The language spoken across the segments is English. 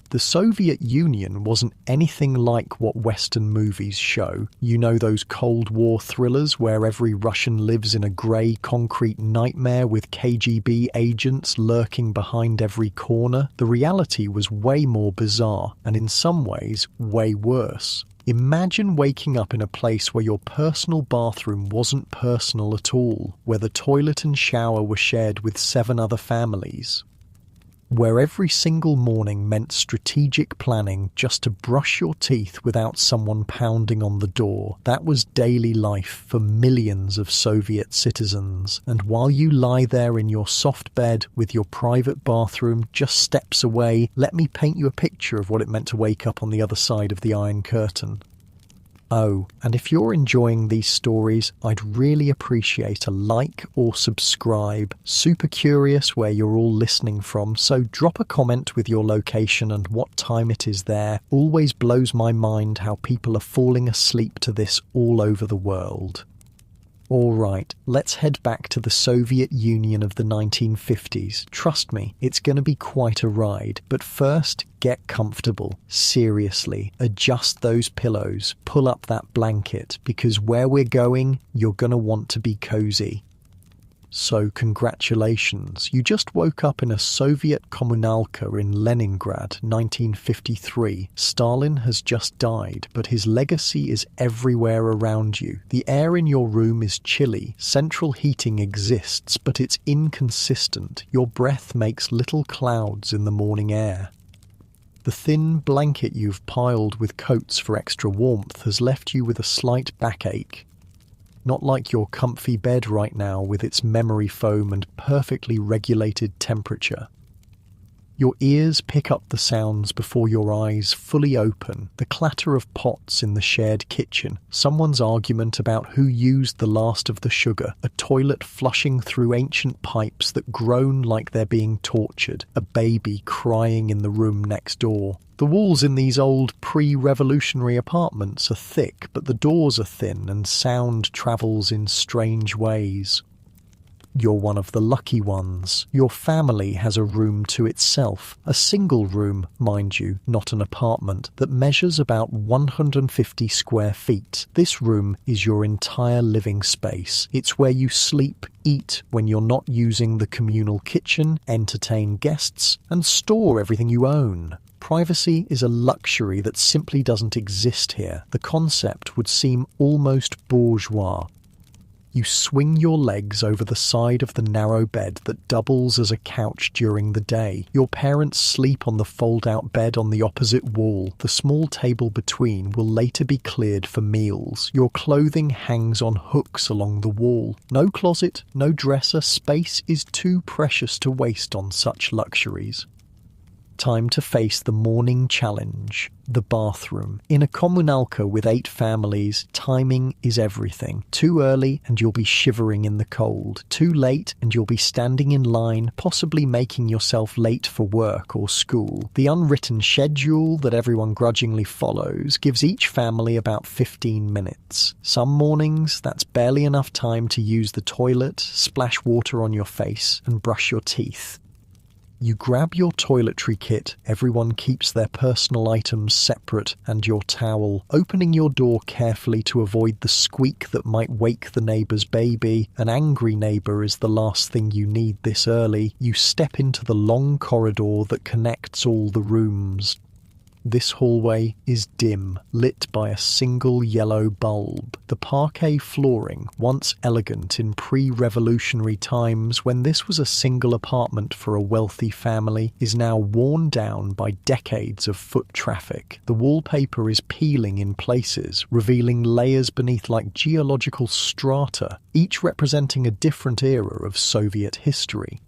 The Soviet Union wasn't anything like what Western movies show. You know, those Cold War thrillers where every Russian lives in a grey concrete nightmare with KGB agents lurking behind every corner? The reality was way more bizarre, and in some ways, way worse. Imagine waking up in a place where your personal bathroom wasn't personal at all, where the toilet and shower were shared with 7 other families, where every single morning meant strategic planning just to brush your teeth without someone pounding on the door. That was daily life for millions of Soviet citizens. And while you lie there in your soft bed with your private bathroom just steps away, let me paint you a picture of what it meant to wake up on the other side of the Iron Curtain. Oh, and if you're enjoying these stories, I'd really appreciate a like or subscribe. Super curious where you're all listening from, so drop a comment with your location and what time it is there. Always blows my mind how people are falling asleep to this all over the world. Alright, let's head back to the Soviet Union of the 1950s. Trust me, it's going to be quite a ride. But first, get comfortable. Seriously, adjust those pillows, pull up that blanket, because where we're going, you're going to want to be cozy. So congratulations, you just woke up in a Soviet communalka in Leningrad, 1953. Stalin has just died, but his legacy is everywhere around you. The air in your room is chilly, central heating exists, but it's inconsistent. Your breath makes little clouds in the morning air. The thin blanket you've piled with coats for extra warmth has left you with a slight backache. Not like your comfy bed right now with its memory foam and perfectly regulated temperature. Your ears pick up the sounds before your eyes fully open, the clatter of pots in the shared kitchen, someone's argument about who used the last of the sugar, a toilet flushing through ancient pipes that groan like they're being tortured, a baby crying in the room next door. The walls in these old pre-revolutionary apartments are thick, but the doors are thin and sound travels in strange ways. You're one of the lucky ones. Your family has a room to itself, a single room, mind you, not an apartment, that measures about 150 square feet. This room is your entire living space. It's where you sleep, eat when you're not using the communal kitchen, entertain guests, and store everything you own. Privacy is a luxury that simply doesn't exist here. The concept would seem almost bourgeois. You swing your legs over the side of the narrow bed that doubles as a couch during the day. Your parents sleep on the fold-out bed on the opposite wall. The small table between will later be cleared for meals. Your clothing hangs on hooks along the wall. No closet, no dresser. Space is too precious to waste on such luxuries. Time to face the morning challenge, the bathroom. In a communalka with 8 families, timing is everything. Too early and you'll be shivering in the cold. Too late and you'll be standing in line, possibly making yourself late for work or school. The unwritten schedule that everyone grudgingly follows gives each family about 15 minutes. Some mornings, that's barely enough time to use the toilet, splash water on your face, and brush your teeth. You grab your toiletry kit, everyone keeps their personal items separate, and your towel, opening your door carefully to avoid the squeak that might wake the neighbour's baby. An angry neighbour is the last thing you need this early. You step into the long corridor that connects all the rooms. This hallway is dim, lit by a single yellow bulb. The parquet flooring, once elegant in pre-revolutionary times when this was a single apartment for a wealthy family, is now worn down by decades of foot traffic. The wallpaper is peeling in places, revealing layers beneath like geological strata, each representing a different era of Soviet history.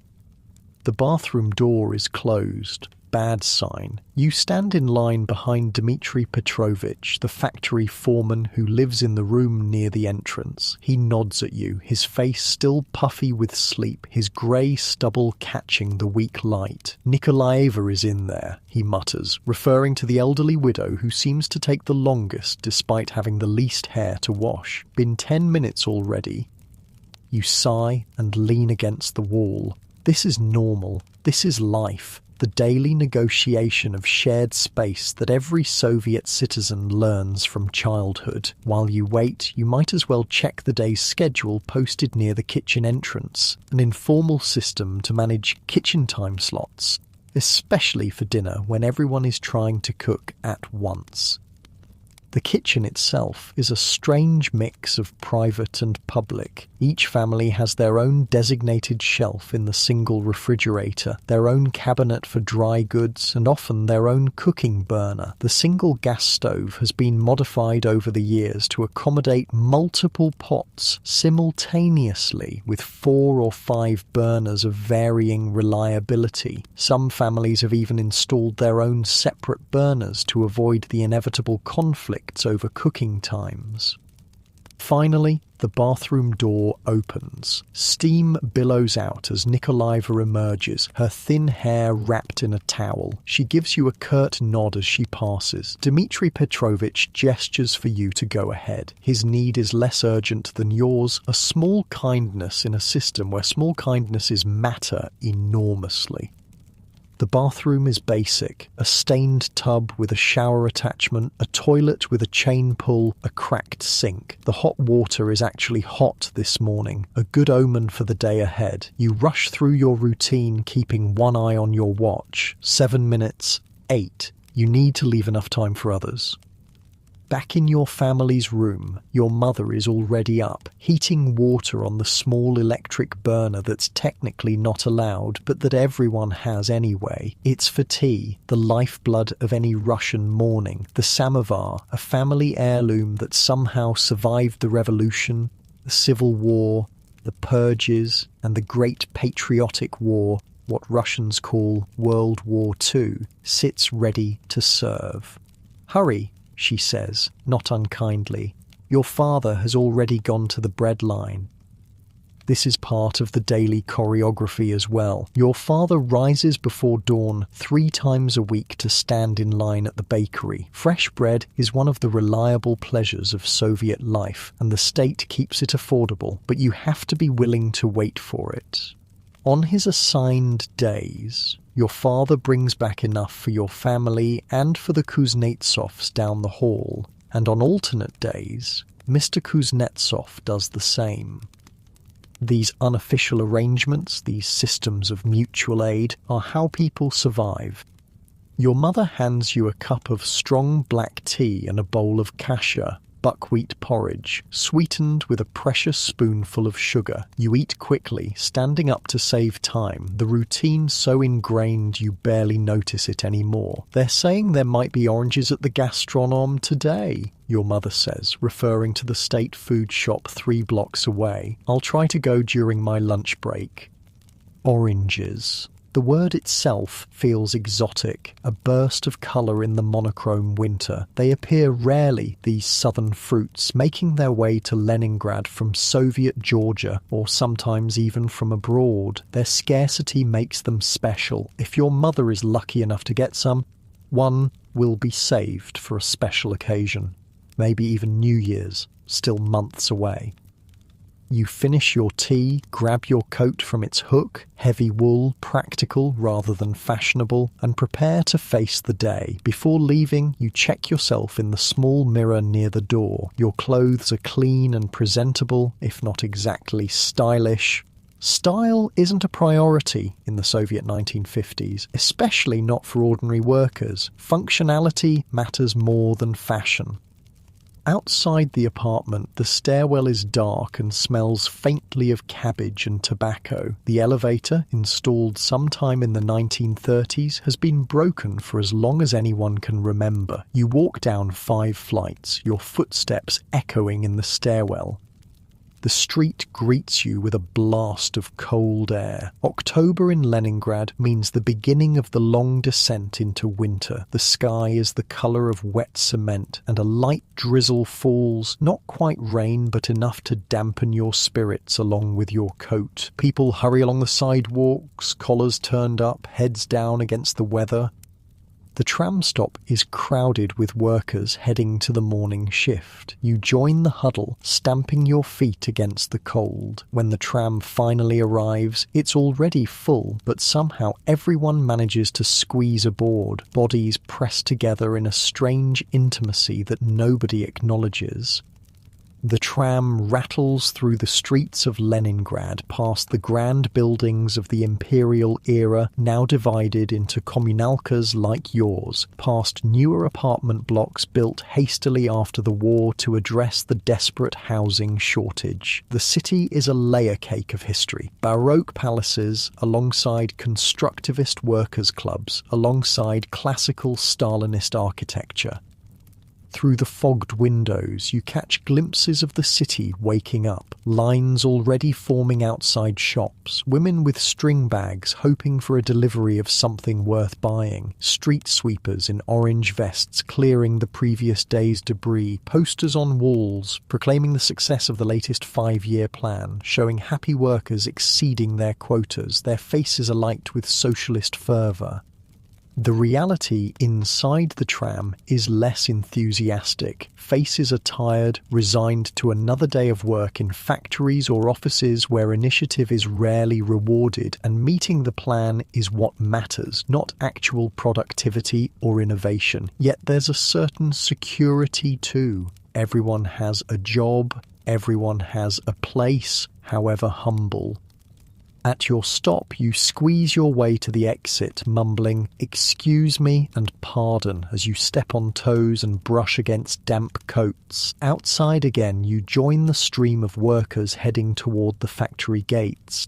The bathroom door is closed. Bad sign. You stand in line behind Dmitry Petrovich, the factory foreman who lives in the room near the entrance. He nods at you, his face still puffy with sleep, his grey stubble catching the weak light. Nikolaeva is in there, he mutters, referring to the elderly widow who seems to take the longest despite having the least hair to wash. Been 10 minutes already. You sigh and lean against the wall. This is normal. This is life. the daily negotiation of shared space that every Soviet citizen learns from childhood. While you wait, you might as well check the day's schedule posted near the kitchen entrance, an informal system to manage kitchen time slots, especially for dinner when everyone is trying to cook at once. The kitchen itself is a strange mix of private and public. Each family has their own designated shelf in the single refrigerator, their own cabinet for dry goods, and often their own cooking burner. The single gas stove has been modified over the years to accommodate multiple pots simultaneously with 4 or 5 burners of varying reliability. Some families have even installed their own separate burners to avoid the inevitable conflict over cooking times. Finally, the bathroom door opens. Steam billows out as Nikolaeva emerges, her thin hair wrapped in a towel. She gives you a curt nod as she passes. Dmitry Petrovich gestures for you to go ahead. His need is less urgent than yours, a small kindness in a system where small kindnesses matter enormously. The bathroom is basic, a stained tub with a shower attachment, a toilet with a chain pull, a cracked sink. The hot water is actually hot this morning, a good omen for the day ahead. You rush through your routine, keeping one eye on your watch. 7 minutes, 8. You need to leave enough time for others. Back in your family's room, your mother is already up, heating water on the small electric burner that's technically not allowed, but that everyone has anyway. It's for tea, the lifeblood of any Russian morning. The samovar, a family heirloom that somehow survived the revolution, the civil war, the purges, and the Great Patriotic War, what Russians call World War II, sits ready to serve. Hurry, she says, not unkindly. Your father has already gone to the bread line. This is part of the daily choreography as well. Your father rises before dawn 3 times a week to stand in line at the bakery. Fresh bread is one of the reliable pleasures of Soviet life, and the state keeps it affordable, but you have to be willing to wait for it. On his assigned days, your father brings back enough for your family and for the Kuznetsovs down the hall, and on alternate days, Mr. Kuznetsov does the same. These unofficial arrangements, these systems of mutual aid, are how people survive. Your mother hands you a cup of strong black tea and a bowl of kasha, buckwheat porridge, sweetened with a precious spoonful of sugar. You eat quickly, standing up to save time, the routine so ingrained you barely notice it anymore. They're saying there might be oranges at the gastronome today, your mother says, referring to the state food shop 3 blocks away. I'll try to go during my lunch break. Oranges. The word itself feels exotic, a burst of colour in the monochrome winter. They appear rarely, these southern fruits, making their way to Leningrad from Soviet Georgia, or sometimes even from abroad. Their scarcity makes them special. If your mother is lucky enough to get some, one will be saved for a special occasion. Maybe even New Year's, still months away. You finish your tea, grab your coat from its hook, heavy wool, practical rather than fashionable, and prepare to face the day. Before leaving, you check yourself in the small mirror near the door. Your clothes are clean and presentable, if not exactly stylish. Style isn't a priority in the Soviet 1950s, especially not for ordinary workers. Functionality matters more than fashion. Outside the apartment, the stairwell is dark and smells faintly of cabbage and tobacco. The elevator, installed sometime in the 1930s, has been broken for as long as anyone can remember. You walk down 5 flights, your footsteps echoing in the stairwell. The street greets you with a blast of cold air. October in Leningrad means the beginning of the long descent into winter. The sky is the colour of wet cement, and a light drizzle falls, not quite rain, but enough to dampen your spirits along with your coat. People hurry along the sidewalks, collars turned up, heads down against the weather. The tram stop is crowded with workers heading to the morning shift. You join the huddle, stamping your feet against the cold. When the tram finally arrives, it's already full, but somehow everyone manages to squeeze aboard, bodies pressed together in a strange intimacy that nobody acknowledges. The tram rattles through the streets of Leningrad, past the grand buildings of the imperial era, now divided into communalkas like yours, past newer apartment blocks built hastily after the war to address the desperate housing shortage. The city is a layer cake of history. Baroque palaces alongside constructivist workers' clubs, alongside classical Stalinist architecture. Through the fogged windows, you catch glimpses of the city waking up, lines already forming outside shops, women with string bags hoping for a delivery of something worth buying, street sweepers in orange vests clearing the previous day's debris, posters on walls proclaiming the success of the latest 5-year plan, showing happy workers exceeding their quotas, their faces alight with socialist fervour. The reality inside the tram is less enthusiastic. Faces are tired, resigned to another day of work in factories or offices where initiative is rarely rewarded, and meeting the plan is what matters, not actual productivity or innovation. Yet there's a certain security too. Everyone has a job, everyone has a place, however humble. At your stop, you squeeze your way to the exit, mumbling, "Excuse me" and "Pardon" as you step on toes and brush against damp coats. Outside again, you join the stream of workers heading toward the factory gates.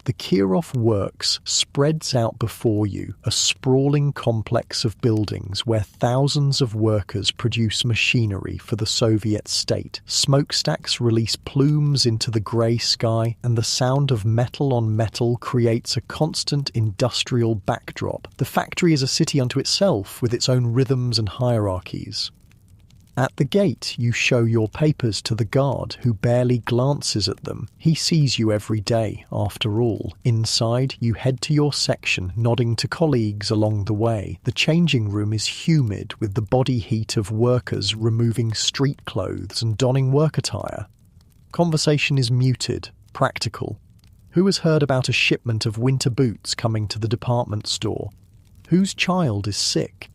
The Kirov Works spreads out before you, a sprawling complex of buildings where thousands of workers produce machinery for the Soviet state. Smokestacks release plumes into the grey sky, and the sound of metal on metal creates a constant industrial backdrop. The factory is a city unto itself, with its own rhythms and hierarchies. At the gate, you show your papers to the guard, who barely glances at them. He sees you every day, after all. Inside, you head to your section, nodding to colleagues along the way. The changing room is humid, with the body heat of workers removing street clothes and donning work attire. Conversation is muted, practical. Who has heard about a shipment of winter boots coming to the department store? Whose child is sick?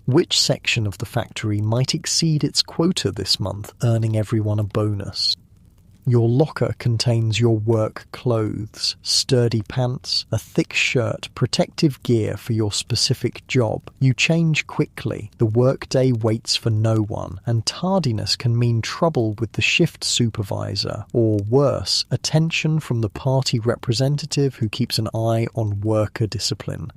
Which section of the factory might exceed its quota this month, earning everyone a bonus? Your locker contains your work clothes, sturdy pants, a thick shirt, protective gear for your specific job. You change quickly, the workday waits for no one, and tardiness can mean trouble with the shift supervisor, or worse, attention from the party representative who keeps an eye on worker discipline.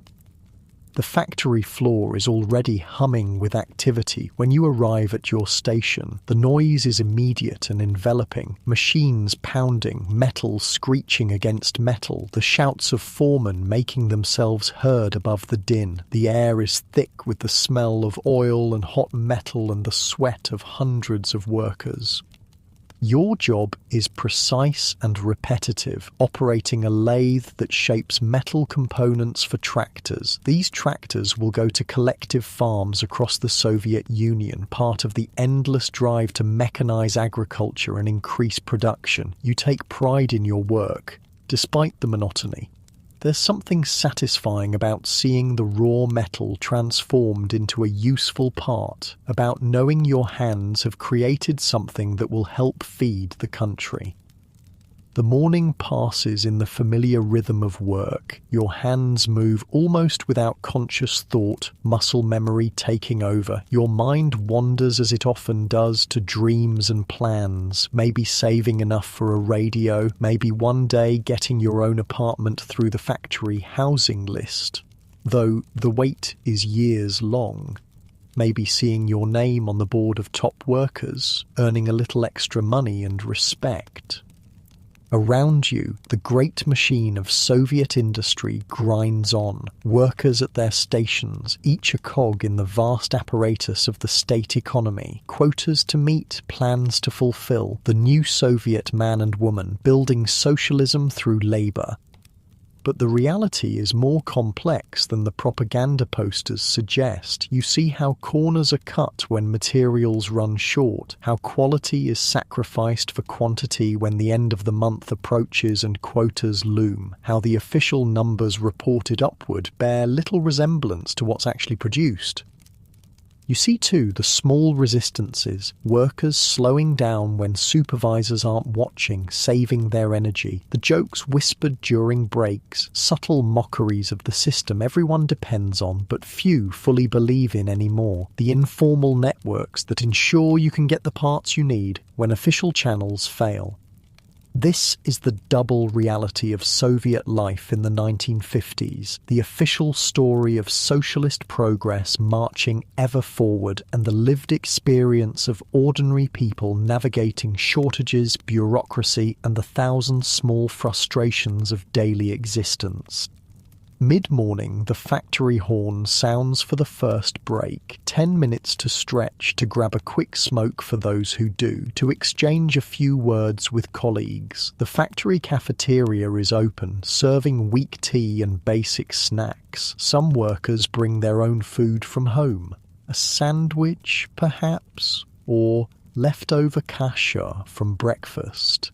The factory floor is already humming with activity when you arrive at your station. The noise is immediate and enveloping. Machines pounding, metal screeching against metal, the shouts of foremen making themselves heard above the din. The air is thick with the smell of oil and hot metal and the sweat of hundreds of workers. Your job is precise and repetitive, operating a lathe that shapes metal components for tractors. These tractors will go to collective farms across the Soviet Union, part of the endless drive to mechanize agriculture and increase production. You take pride in your work, despite the monotony. There's something satisfying about seeing the raw metal transformed into a useful part, about knowing your hands have created something that will help feed the country. The morning passes in the familiar rhythm of work. Your hands move almost without conscious thought, muscle memory taking over. Your mind wanders as it often does to dreams and plans, maybe saving enough for a radio, maybe one day getting your own apartment through the factory housing list. Though the wait is years long. Maybe seeing your name on the board of top workers, earning a little extra money and respect. Around you, the great machine of Soviet industry grinds on, workers at their stations, each a cog in the vast apparatus of the state economy, quotas to meet, plans to fulfill, the new Soviet man and woman building socialism through labour. But the reality is more complex than the propaganda posters suggest. You see how corners are cut when materials run short, how quality is sacrificed for quantity when the end of the month approaches and quotas loom, how the official numbers reported upward bear little resemblance to what's actually produced. You see too the small resistances, workers slowing down when supervisors aren't watching, saving their energy, the jokes whispered during breaks, subtle mockeries of the system everyone depends on but few fully believe in anymore, the informal networks that ensure you can get the parts you need when official channels fail. This is the double reality of Soviet life in the 1950s, the official story of socialist progress marching ever forward and the lived experience of ordinary people navigating shortages, bureaucracy, and the thousand small frustrations of daily existence. Mid-morning, the factory horn sounds for the first break. 10 minutes to stretch, to grab a quick smoke for those who do, to exchange a few words with colleagues. The factory cafeteria is open, serving weak tea and basic snacks. Some workers bring their own food from home. A sandwich, perhaps? Or leftover kasha from breakfast.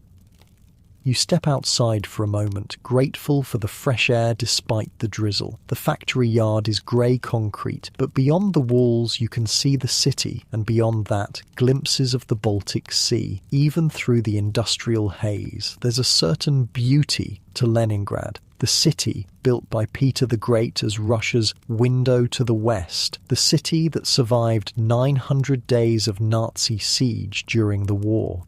You step outside for a moment, grateful for the fresh air despite the drizzle. The factory yard is grey concrete, but beyond the walls you can see the city, and beyond that, glimpses of the Baltic Sea. Even through the industrial haze, there's a certain beauty to Leningrad. The city, built by Peter the Great as Russia's window to the west. The city that survived 900 days of Nazi siege during the war.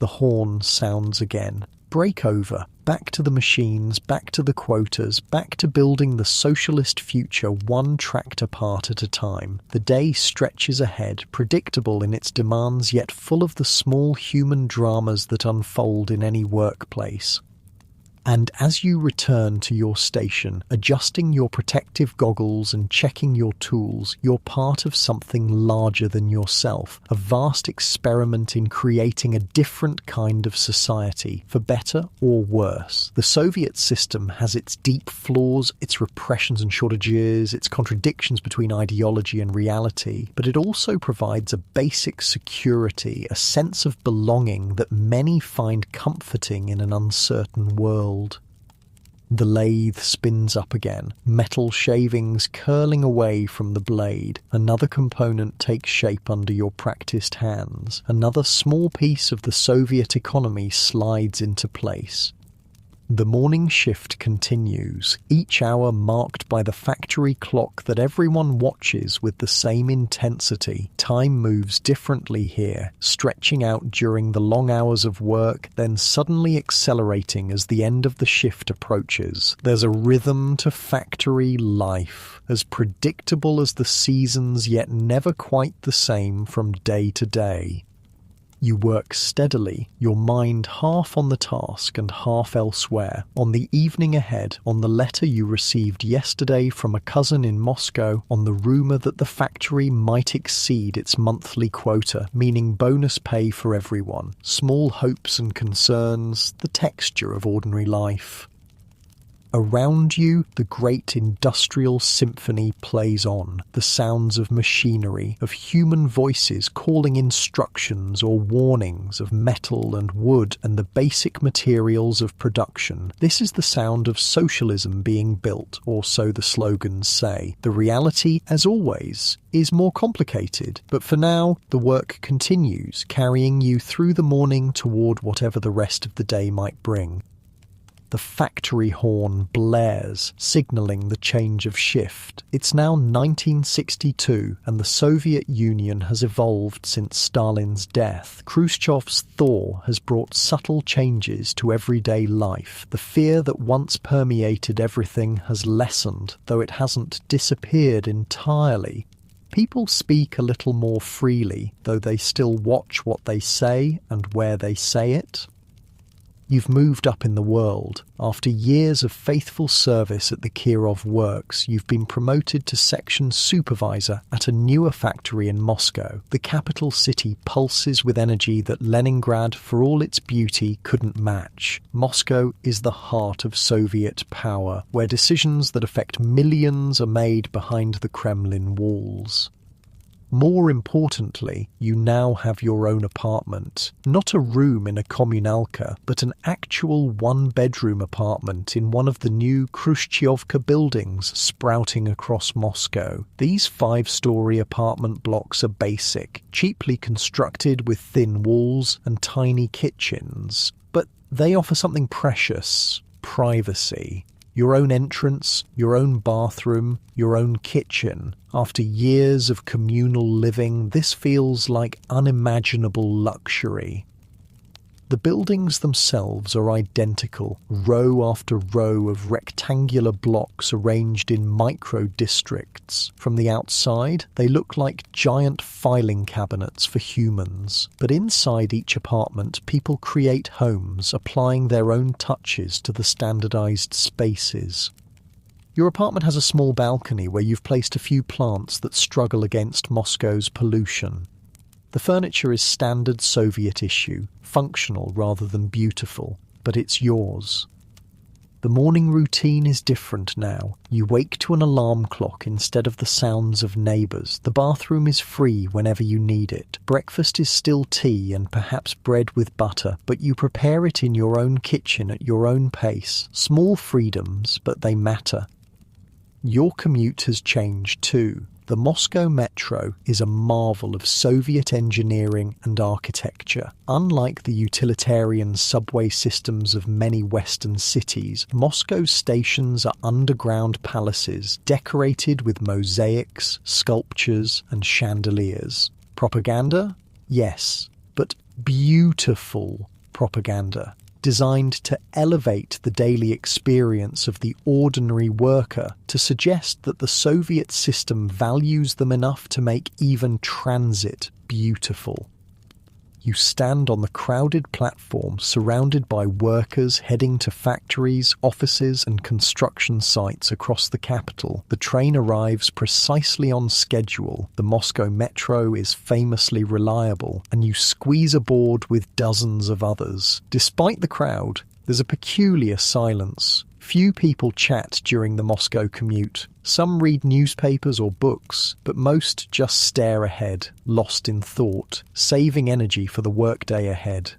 The horn sounds again. Break over. Back to the machines, back to the quotas, back to building the socialist future one tractor part at a time. The day stretches ahead, predictable in its demands yet full of the small human dramas that unfold in any workplace. And as you return to your station, adjusting your protective goggles and checking your tools, you're part of something larger than yourself, a vast experiment in creating a different kind of society, for better or worse. The Soviet system has its deep flaws, its repressions and shortages, its contradictions between ideology and reality, but it also provides a basic security, a sense of belonging that many find comforting in an uncertain world. The lathe spins up again, metal shavings curling away from the blade. Another component takes shape under your practiced hands. Another small piece of the Soviet economy slides into place. The morning shift continues, each hour marked by the factory clock that everyone watches with the same intensity. Time moves differently here, stretching out during the long hours of work, then suddenly accelerating as the end of the shift approaches. There's a rhythm to factory life, as predictable as the seasons yet never quite the same from day to day. You work steadily, your mind half on the task and half elsewhere, on the evening ahead, on the letter you received yesterday from a cousin in Moscow, on the rumour that the factory might exceed its monthly quota, meaning bonus pay for everyone, small hopes and concerns, the texture of ordinary life. Around you, the great industrial symphony plays on, the sounds of machinery, of human voices calling instructions or warnings, of metal and wood and the basic materials of production. This is the sound of socialism being built, or so the slogans say. The reality, as always, is more complicated, but for now, the work continues, carrying you through the morning toward whatever the rest of the day might bring. The factory horn blares, signalling the change of shift. It's now 1962, and the Soviet Union has evolved since Stalin's death. Khrushchev's thaw has brought subtle changes to everyday life. The fear that once permeated everything has lessened, though it hasn't disappeared entirely. People speak a little more freely, though they still watch what they say and where they say it. You've moved up in the world. After years of faithful service at the Kirov Works, you've been promoted to section supervisor at a newer factory in Moscow. The capital city pulses with energy that Leningrad, for all its beauty, couldn't match. Moscow is the heart of Soviet power, where decisions that affect millions are made behind the Kremlin walls. More importantly, you now have your own apartment. Not a room in a communalka, but an actual one-bedroom apartment in one of the new Khrushchevka buildings sprouting across Moscow. These 5-story apartment blocks are basic, cheaply constructed with thin walls and tiny kitchens. But they offer something precious: privacy. Your own entrance, your own bathroom, your own kitchen. After years of communal living, this feels like unimaginable luxury. The buildings themselves are identical, row after row of rectangular blocks arranged in micro-districts. From the outside, they look like giant filing cabinets for humans. But inside each apartment, people create homes, applying their own touches to the standardized spaces. Your apartment has a small balcony where you've placed a few plants that struggle against Moscow's pollution. The furniture is standard Soviet issue, functional rather than beautiful, but it's yours. The morning routine is different now. You wake to an alarm clock instead of the sounds of neighbours. The bathroom is free whenever you need it. Breakfast is still tea and perhaps bread with butter, but you prepare it in your own kitchen at your own pace. Small freedoms, but they matter. Your commute has changed too. The Moscow metro is a marvel of Soviet engineering and architecture. Unlike the utilitarian subway systems of many Western cities, Moscow's stations are underground palaces decorated with mosaics, sculptures, and chandeliers. Propaganda? Yes, but beautiful propaganda, designed to elevate the daily experience of the ordinary worker, to suggest that the Soviet system values them enough to make even transit beautiful. You stand on the crowded platform surrounded by workers heading to factories, offices and construction sites across the capital. The train arrives precisely on schedule. The Moscow metro is famously reliable, and you squeeze aboard with dozens of others. Despite the crowd, there's a peculiar silence. Few people chat during the Moscow commute. Some read newspapers or books, but most just stare ahead, lost in thought, saving energy for the workday ahead.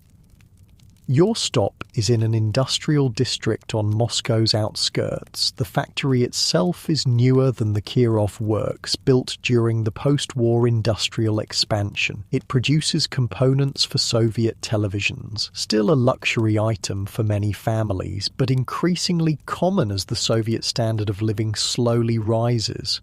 Your stop is in an industrial district on Moscow's outskirts. The factory itself is newer than the Kirov Works, built during the post-war industrial expansion. It produces components for Soviet televisions, still a luxury item for many families, but increasingly common as the Soviet standard of living slowly rises.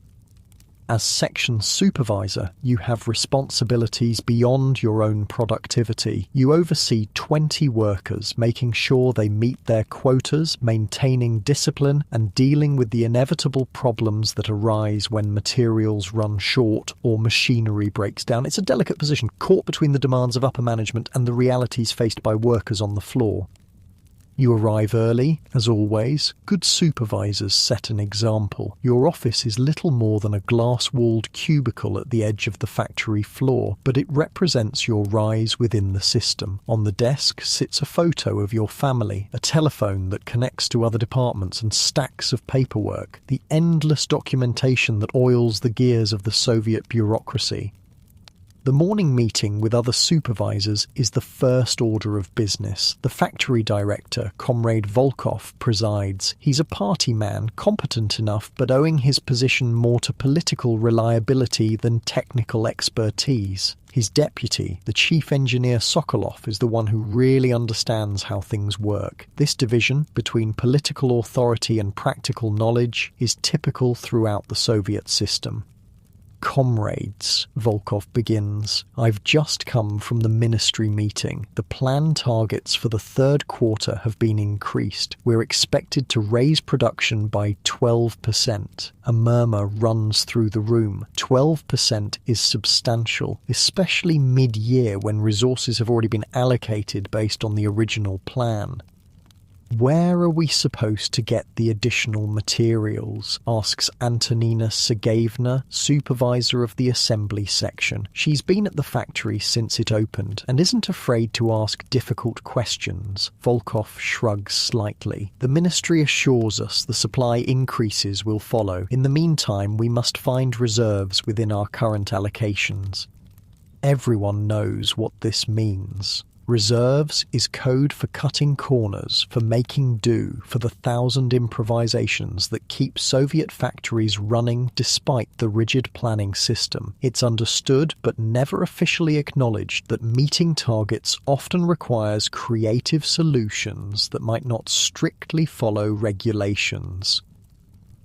As section supervisor, you have responsibilities beyond your own productivity. You oversee 20 workers, making sure they meet their quotas, maintaining discipline, and dealing with the inevitable problems that arise when materials run short or machinery breaks down. It's a delicate position, caught between the demands of upper management and the realities faced by workers on the floor. You arrive early, as always. Good supervisors set an example. Your office is little more than a glass-walled cubicle at the edge of the factory floor, but it represents your rise within the system. On the desk sits a photo of your family, a telephone that connects to other departments, and stacks of paperwork, the endless documentation that oils the gears of the Soviet bureaucracy. The morning meeting with other supervisors is the first order of business. The factory director, Comrade Volkov, presides. He's a party man, competent enough, but owing his position more to political reliability than technical expertise. His deputy, the chief engineer Sokolov, is the one who really understands how things work. This division between political authority and practical knowledge is typical throughout the Soviet system. Comrades, Volkov begins. I've just come from the ministry meeting. The plan targets for the third quarter have been increased. We're expected to raise production by 12%. A murmur runs through the room. 12% is substantial, especially mid-year when resources have already been allocated based on the original plan. "Where are we supposed to get the additional materials?" asks Antonina Sergeyevna, supervisor of the assembly section. She's been at the factory since it opened and isn't afraid to ask difficult questions. Volkov shrugs slightly. "The ministry assures us the supply increases will follow. In the meantime, we must find reserves within our current allocations." Everyone knows what this means. Reserves is code for cutting corners, for making do, for the 1,000 improvisations that keep Soviet factories running despite the rigid planning system. It's understood but never officially acknowledged that meeting targets often requires creative solutions that might not strictly follow regulations.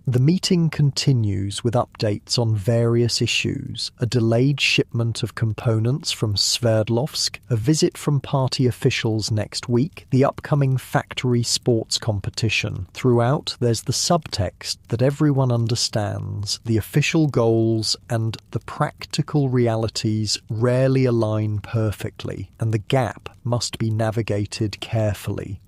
The meeting continues with updates on various issues, a delayed shipment of components from Sverdlovsk, a visit from party officials next week, the upcoming factory sports competition. Throughout, there's the subtext that everyone understands. The official goals and the practical realities rarely align perfectly, and the gap must be navigated carefully.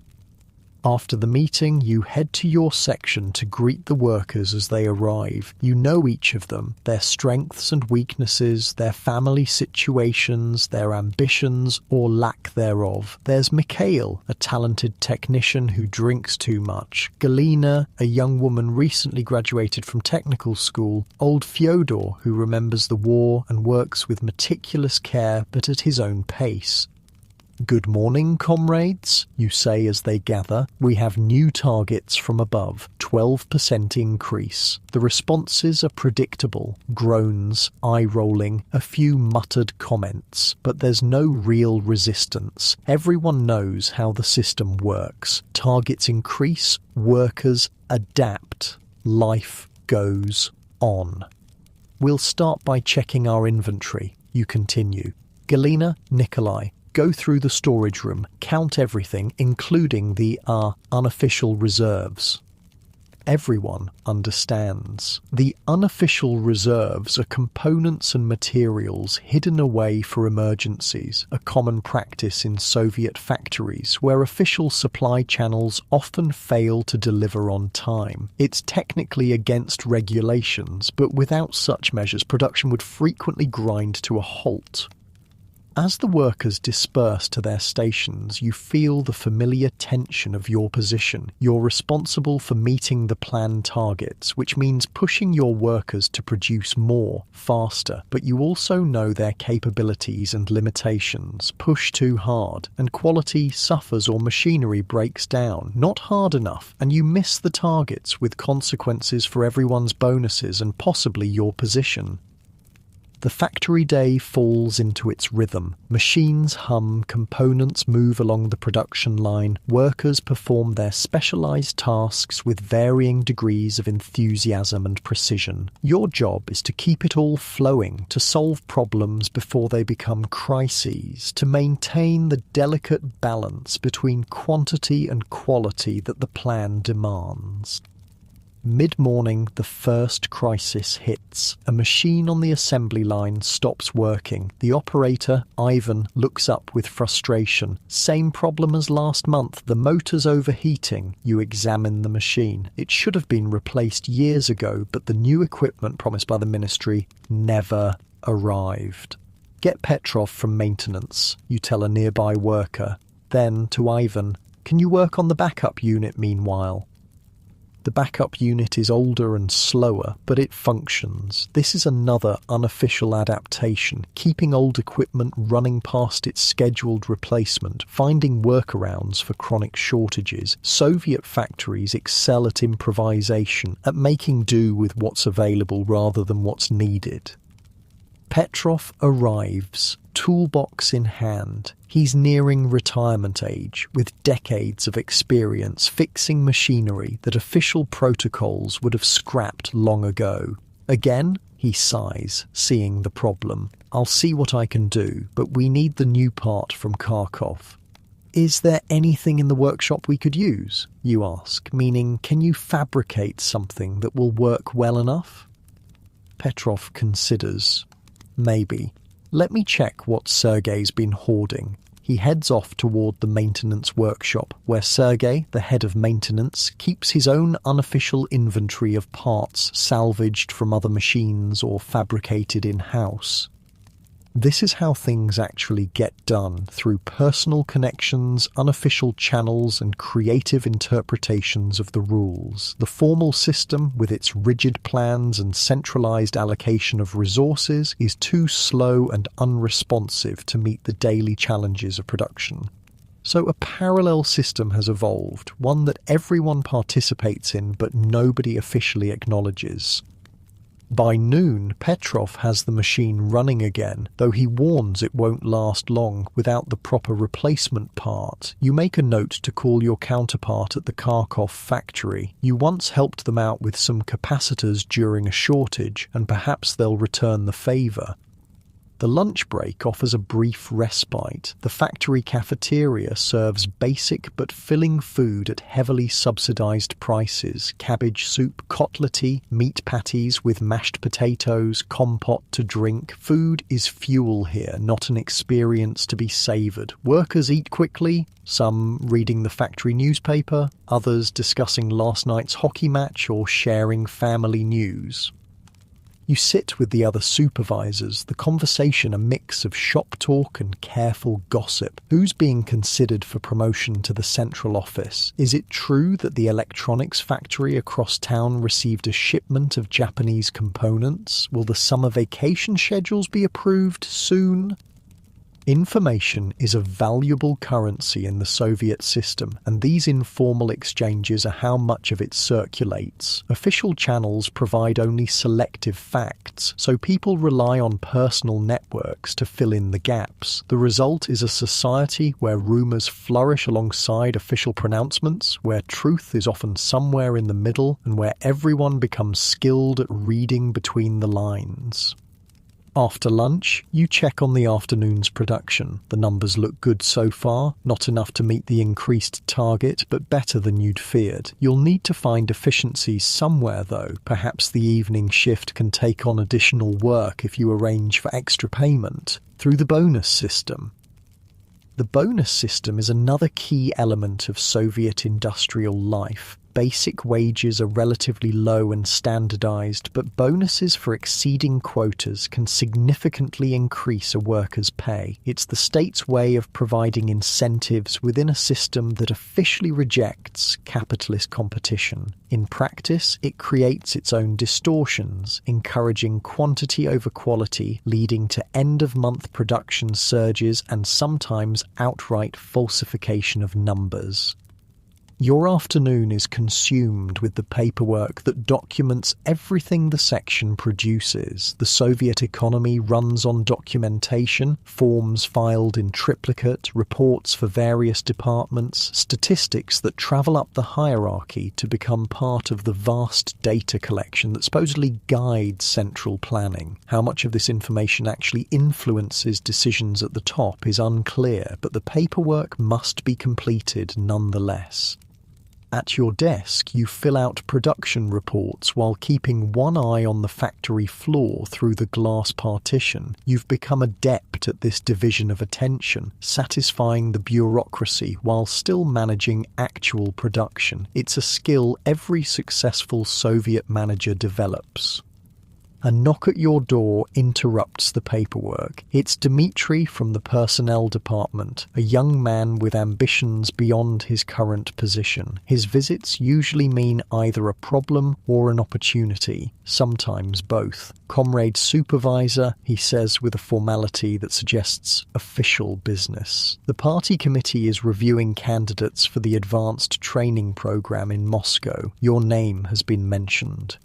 After the meeting, you head to your section to greet the workers as they arrive. You know each of them, their strengths and weaknesses, their family situations, their ambitions or lack thereof. There's Mikhail, a talented technician who drinks too much. Galina, a young woman recently graduated from technical school. Old Fyodor, who remembers the war and works with meticulous care but at his own pace. "Good morning, comrades," you say as they gather. "We have new targets from above, 12% increase." The responses are predictable. Groans, eye-rolling, a few muttered comments. But there's no real resistance. Everyone knows how the system works. Targets increase, workers adapt. Life goes on. "We'll start by checking our inventory," you continue. Galina, Nikolai, go through the storage room, count everything, including the unofficial reserves. Everyone understands. The unofficial reserves are components and materials hidden away for emergencies, a common practice in Soviet factories where official supply channels often fail to deliver on time. It's technically against regulations, but without such measures, production would frequently grind to a halt. As the workers disperse to their stations, you feel the familiar tension of your position. You're responsible for meeting the planned targets, which means pushing your workers to produce more, faster, but you also know their capabilities and limitations. Push too hard, and quality suffers or machinery breaks down. Not hard enough, and you miss the targets with consequences for everyone's bonuses and possibly your position. The factory day falls into its rhythm. Machines hum, components move along the production line, workers perform their specialized tasks with varying degrees of enthusiasm and precision. Your job is to keep it all flowing, to solve problems before they become crises, to maintain the delicate balance between quantity and quality that the plan demands. Mid-morning, the first crisis hits. A machine on the assembly line stops working. The operator, Ivan, looks up with frustration. "Same problem as last month. The motor's overheating." You examine the machine. It should have been replaced years ago, but the new equipment promised by the ministry never arrived. "Get Petrov from maintenance," you tell a nearby worker. Then, to Ivan, "Can you work on the backup unit meanwhile?" The backup unit is older and slower, but it functions. This is another unofficial adaptation, keeping old equipment running past its scheduled replacement, finding workarounds for chronic shortages. Soviet factories excel at improvisation, at making do with what's available rather than what's needed. Petrov arrives, toolbox in hand. He's nearing retirement age, with decades of experience fixing machinery that official protocols would have scrapped long ago. Again, he sighs, seeing the problem. "I'll see what I can do, but we need the new part from Kharkov." "Is there anything in the workshop we could use?" you ask, meaning, can you fabricate something that will work well enough? Petrov considers. "Maybe. Let me check what Sergey's been hoarding." He heads off toward the maintenance workshop, where Sergei, the head of maintenance, keeps his own unofficial inventory of parts salvaged from other machines or fabricated in-house. This is how things actually get done, through personal connections, unofficial channels, and creative interpretations of the rules. The formal system, with its rigid plans and centralized allocation of resources, is too slow and unresponsive to meet the daily challenges of production. So a parallel system has evolved, one that everyone participates in but nobody officially acknowledges. By noon, Petrov has the machine running again, though he warns it won't last long without the proper replacement part. You make a note to call your counterpart at the Kharkov factory. You once helped them out with some capacitors during a shortage, and perhaps they'll return the favour. The lunch break offers a brief respite. The factory cafeteria serves basic but filling food at heavily subsidized prices: cabbage soup, kotlety, meat patties with mashed potatoes, compote to drink. Food is fuel here, not an experience to be savoured. Workers eat quickly, some reading the factory newspaper, others discussing last night's hockey match or sharing family news. You sit with the other supervisors, the conversation a mix of shop talk and careful gossip. Who's being considered for promotion to the central office? Is it true that the electronics factory across town received a shipment of Japanese components? Will the summer vacation schedules be approved soon? Information is a valuable currency in the Soviet system, and these informal exchanges are how much of it circulates. Official channels provide only selective facts, so people rely on personal networks to fill in the gaps. The result is a society where rumours flourish alongside official pronouncements, where truth is often somewhere in the middle, and where everyone becomes skilled at reading between the lines. After lunch, you check on the afternoon's production. The numbers look good so far, not enough to meet the increased target, but better than you'd feared. You'll need to find efficiencies somewhere though. Perhaps the evening shift can take on additional work if you arrange for extra payment through the bonus system. The bonus system is another key element of Soviet industrial life. Basic wages are relatively low and standardized, but bonuses for exceeding quotas can significantly increase a worker's pay. It's the state's way of providing incentives within a system that officially rejects capitalist competition. In practice, it creates its own distortions, encouraging quantity over quality, leading to end-of-month production surges and sometimes outright falsification of numbers. Your afternoon is consumed with the paperwork that documents everything the section produces. The Soviet economy runs on documentation, forms filed in triplicate, reports for various departments, statistics that travel up the hierarchy to become part of the vast data collection that supposedly guides central planning. How much of this information actually influences decisions at the top is unclear, but the paperwork must be completed nonetheless. At your desk, you fill out production reports while keeping one eye on the factory floor through the glass partition. You've become adept at this division of attention, satisfying the bureaucracy while still managing actual production. It's a skill every successful Soviet manager develops. A knock at your door interrupts the paperwork. It's Dmitri from the personnel department, a young man with ambitions beyond his current position. His visits usually mean either a problem or an opportunity, sometimes both. Comrade supervisor, he says with a formality that suggests official business. The party committee is reviewing candidates for the advanced training program in Moscow. Your name has been mentioned.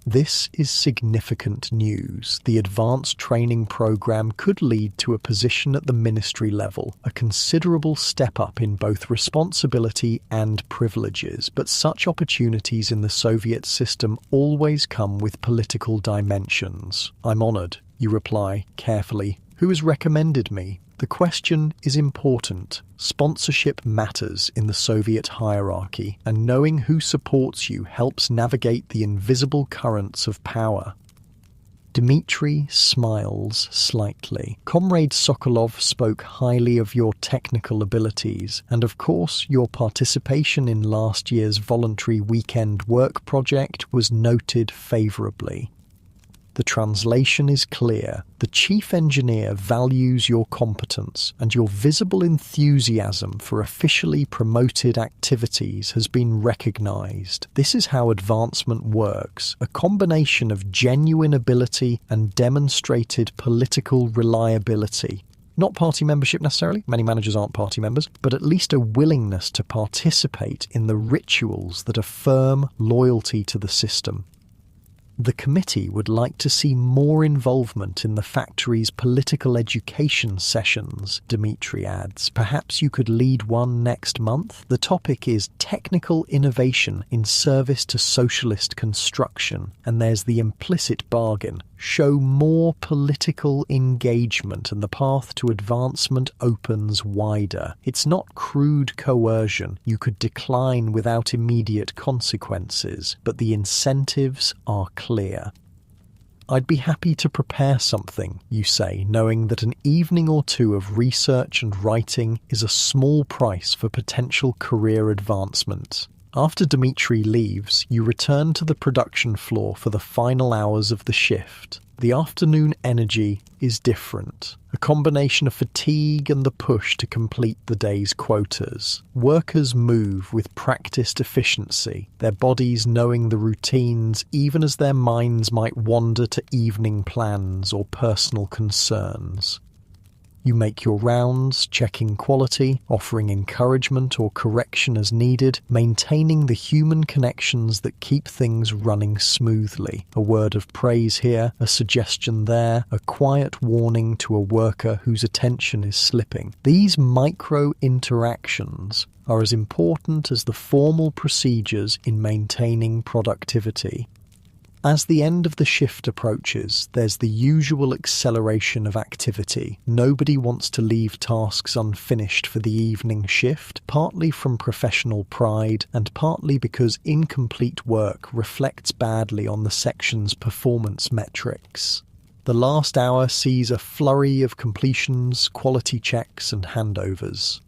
This is significant news. The advanced training program could lead to a position at the ministry level, a considerable step up in both responsibility and privileges, but such opportunities in the Soviet system always come with political dimensions. I'm honoured, you reply carefully. Who has recommended me? The question is important. Sponsorship matters in the Soviet hierarchy, and knowing who supports you helps navigate the invisible currents of power. Dmitri smiles slightly. Comrade Sokolov spoke highly of your technical abilities, and of course your participation in last year's voluntary weekend work project was noted favourably. The translation is clear. The chief engineer values your competence, and your visible enthusiasm for officially promoted activities has been recognised. This is how advancement works, a combination of genuine ability and demonstrated political reliability. Not party membership necessarily, many managers aren't party members, but at least a willingness to participate in the rituals that affirm loyalty to the system. The committee would like to see more involvement in the factory's political education sessions, Dmitri adds. Perhaps you could lead one next month? The topic is technical innovation in service to socialist construction, and there's the implicit bargain. Show more political engagement and the path to advancement opens wider. It's not crude coercion. You could decline without immediate consequences, but the incentives are clear. I'd be happy to prepare something, you say, knowing that an evening or two of research and writing is a small price for potential career advancement. After Dmitri leaves, you return to the production floor for the final hours of the shift. The afternoon energy is different, a combination of fatigue and the push to complete the day's quotas. Workers move with practiced efficiency, their bodies knowing the routines even as their minds might wander to evening plans or personal concerns. You make your rounds, checking quality, offering encouragement or correction as needed, maintaining the human connections that keep things running smoothly. A word of praise here, a suggestion there, a quiet warning to a worker whose attention is slipping. These micro-interactions are as important as the formal procedures in maintaining productivity. As the end of the shift approaches, there's the usual acceleration of activity. Nobody wants to leave tasks unfinished for the evening shift, partly from professional pride and partly because incomplete work reflects badly on the section's performance metrics. The last hour sees a flurry of completions, quality checks and handovers.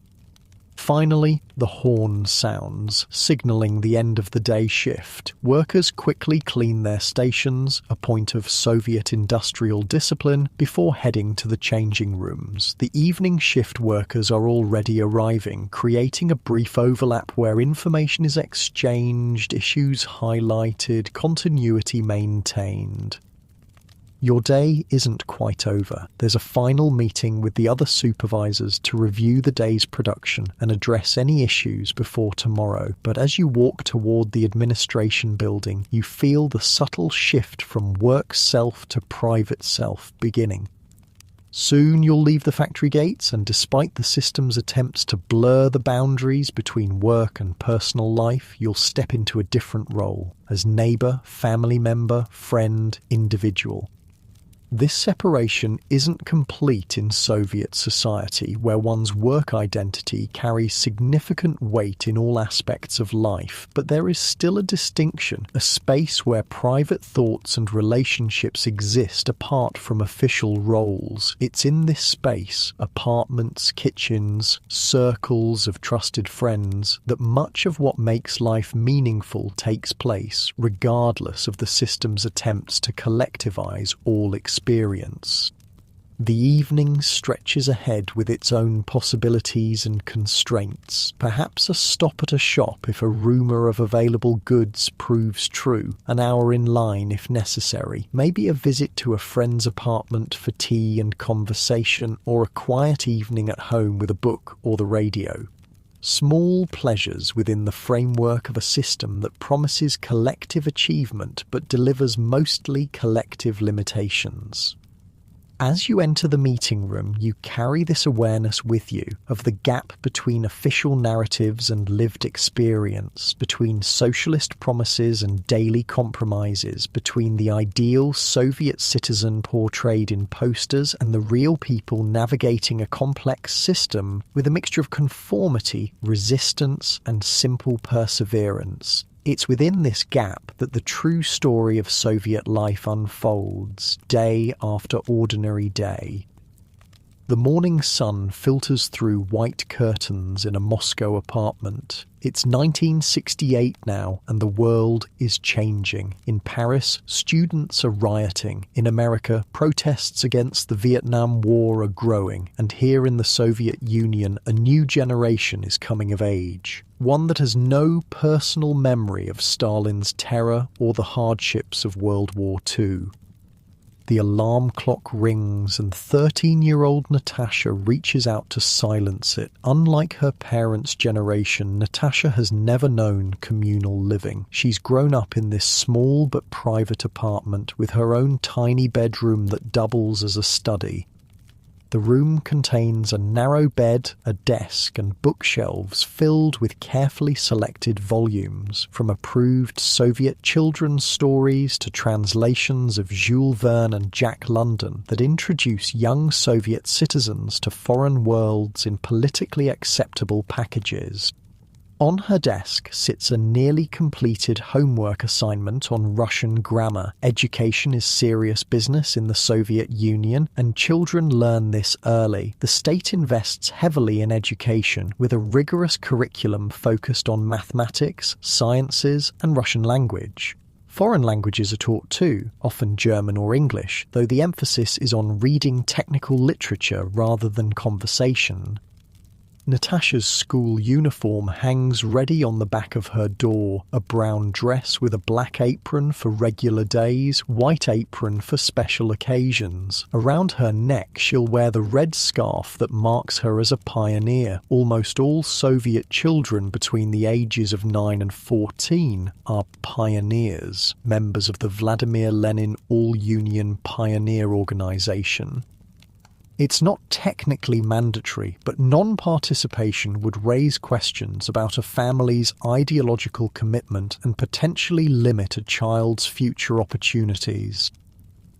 Finally, the horn sounds, signalling the end of the day shift. Workers quickly clean their stations, a point of Soviet industrial discipline, before heading to the changing rooms. The evening shift workers are already arriving, creating a brief overlap where information is exchanged, issues highlighted, continuity maintained. Your day isn't quite over. There's a final meeting with the other supervisors to review the day's production and address any issues before tomorrow. But as you walk toward the administration building, you feel the subtle shift from work self to private self beginning. Soon you'll leave the factory gates, and despite the system's attempts to blur the boundaries between work and personal life, you'll step into a different role as neighbour, family member, friend, individual. This separation isn't complete in Soviet society, where one's work identity carries significant weight in all aspects of life, but there is still a distinction, a space where private thoughts and relationships exist apart from official roles. It's in this space, apartments, kitchens, circles of trusted friends, that much of what makes life meaningful takes place, regardless of the system's attempts to collectivize all experience. The evening stretches ahead with its own possibilities and constraints. Perhaps a stop at a shop if a rumour of available goods proves true, an hour in line if necessary, maybe a visit to a friend's apartment for tea and conversation, or a quiet evening at home with a book or the radio. Small pleasures within the framework of a system that promises collective achievement but delivers mostly collective limitations. As you enter the meeting room, you carry this awareness with you of the gap between official narratives and lived experience, between socialist promises and daily compromises, between the ideal Soviet citizen portrayed in posters and the real people navigating a complex system with a mixture of conformity, resistance, and simple perseverance. It's within this gap that the true story of Soviet life unfolds, day after ordinary day. The morning sun filters through white curtains in a Moscow apartment. It's 1968 now, and the world is changing. In Paris, students are rioting. In America, protests against the Vietnam War are growing. And here in the Soviet Union, a new generation is coming of age. One that has no personal memory of Stalin's terror or the hardships of World War II. The alarm clock rings and 13-year-old Natasha reaches out to silence it. Unlike her parents' generation, Natasha has never known communal living. She's grown up in this small but private apartment with her own tiny bedroom that doubles as a study. The room contains a narrow bed, a desk, and bookshelves filled with carefully selected volumes, from approved Soviet children's stories to translations of Jules Verne and Jack London that introduce young Soviet citizens to foreign worlds in politically acceptable packages. On her desk sits a nearly completed homework assignment on Russian grammar. Education is serious business in the Soviet Union, and children learn this early. The state invests heavily in education, with a rigorous curriculum focused on mathematics, sciences, and Russian language. Foreign languages are taught too, often German or English, though the emphasis is on reading technical literature rather than conversation. Natasha's school uniform hangs ready on the back of her door, a brown dress with a black apron for regular days, white apron for special occasions. Around her neck she'll wear the red scarf that marks her as a pioneer. Almost all Soviet children between the ages of 9 and 14 are pioneers, members of the Vladimir Lenin All-Union Pioneer Organization. It's not technically mandatory, but non-participation would raise questions about a family's ideological commitment and potentially limit a child's future opportunities.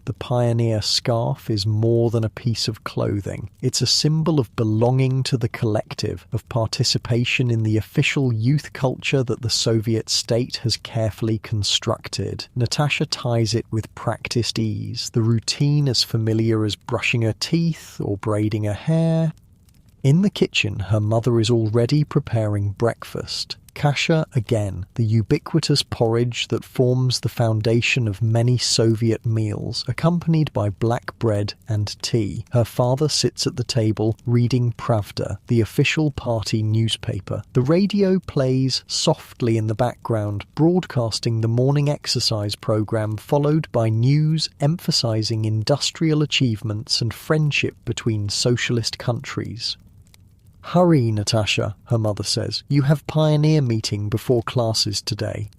The pioneer scarf is more than a piece of clothing. It's a symbol of belonging to the collective, of participation in the official youth culture that the Soviet state has carefully constructed. Natasha ties it with practiced ease, the routine as familiar as brushing her teeth or braiding her hair. In the kitchen, her mother is already preparing breakfast. Kasha again, the ubiquitous porridge that forms the foundation of many Soviet meals, accompanied by black bread and tea. Her father sits at the table reading Pravda, the official party newspaper. The radio plays softly in the background, broadcasting the morning exercise program, followed by news emphasizing industrial achievements and friendship between socialist countries. "Hurry, Natasha," her mother says. "You have pioneer meeting before classes today."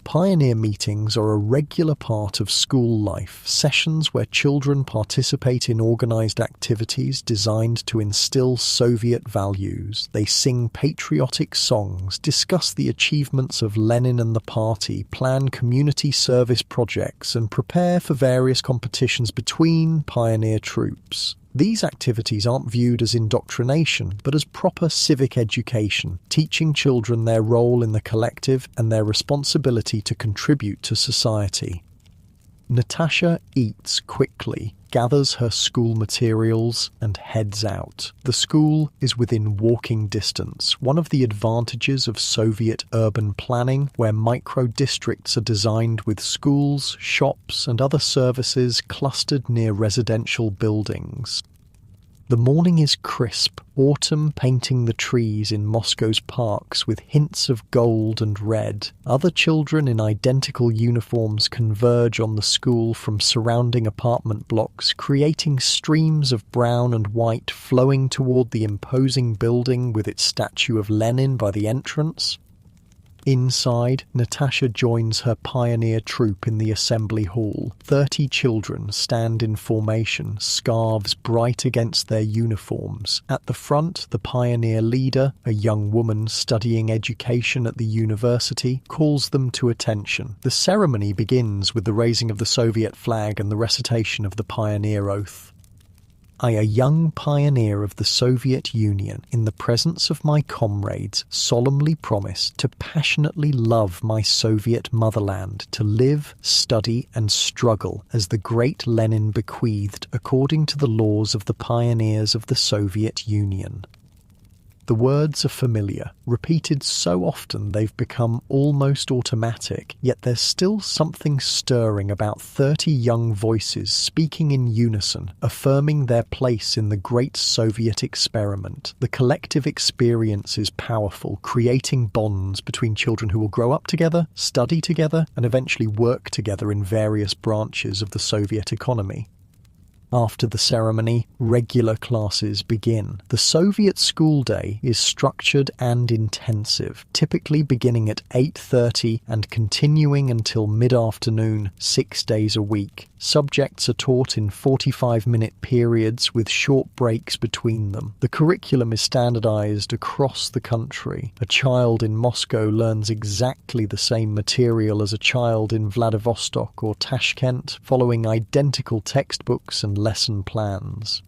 Pioneer meetings are a regular part of school life, sessions where children participate in organized activities designed to instill Soviet values. They sing patriotic songs, discuss the achievements of Lenin and the party, plan community service projects, and prepare for various competitions between pioneer troops. These activities aren't viewed as indoctrination, but as proper civic education, teaching children their role in the collective and their responsibility to contribute to society. Natasha eats quickly, gathers her school materials, and heads out. The school is within walking distance, one of the advantages of Soviet urban planning, where micro-districts are designed with schools, shops, and other services clustered near residential buildings. The morning is crisp, autumn painting the trees in Moscow's parks with hints of gold and red. Other children in identical uniforms converge on the school from surrounding apartment blocks, creating streams of brown and white flowing toward the imposing building with its statue of Lenin by the entrance. Inside, Natasha joins her pioneer troop in the assembly hall. 30 children stand in formation, scarves bright against their uniforms. At the front, the pioneer leader, a young woman studying education at the university, calls them to attention. The ceremony begins with the raising of the Soviet flag and the recitation of the pioneer oath. I, a young pioneer of the Soviet Union, in the presence of my comrades, solemnly promise to passionately love my Soviet motherland, to live, study, and struggle as the great Lenin bequeathed according to the laws of the pioneers of the Soviet Union. The words are familiar, repeated so often they've become almost automatic, yet there's still something stirring about 30 young voices speaking in unison, affirming their place in the great Soviet experiment. The collective experience is powerful, creating bonds between children who will grow up together, study together, and eventually work together in various branches of the Soviet economy. After the ceremony, regular classes begin. The Soviet school day is structured and intensive, typically beginning at 8:30 and continuing until mid-afternoon, 6 days a week. Subjects are taught in 45-minute periods with short breaks between them. The curriculum is standardized across the country. A child in Moscow learns exactly the same material as a child in Vladivostok or Tashkent, following identical textbooks and lesson plans.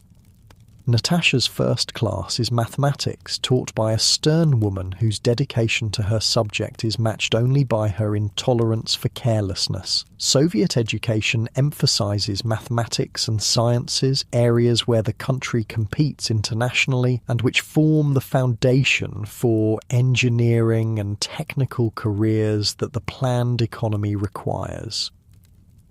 Natasha's first class is mathematics, taught by a stern woman whose dedication to her subject is matched only by her intolerance for carelessness. Soviet education emphasizes mathematics and sciences, areas where the country competes internationally and which form the foundation for engineering and technical careers that the planned economy requires.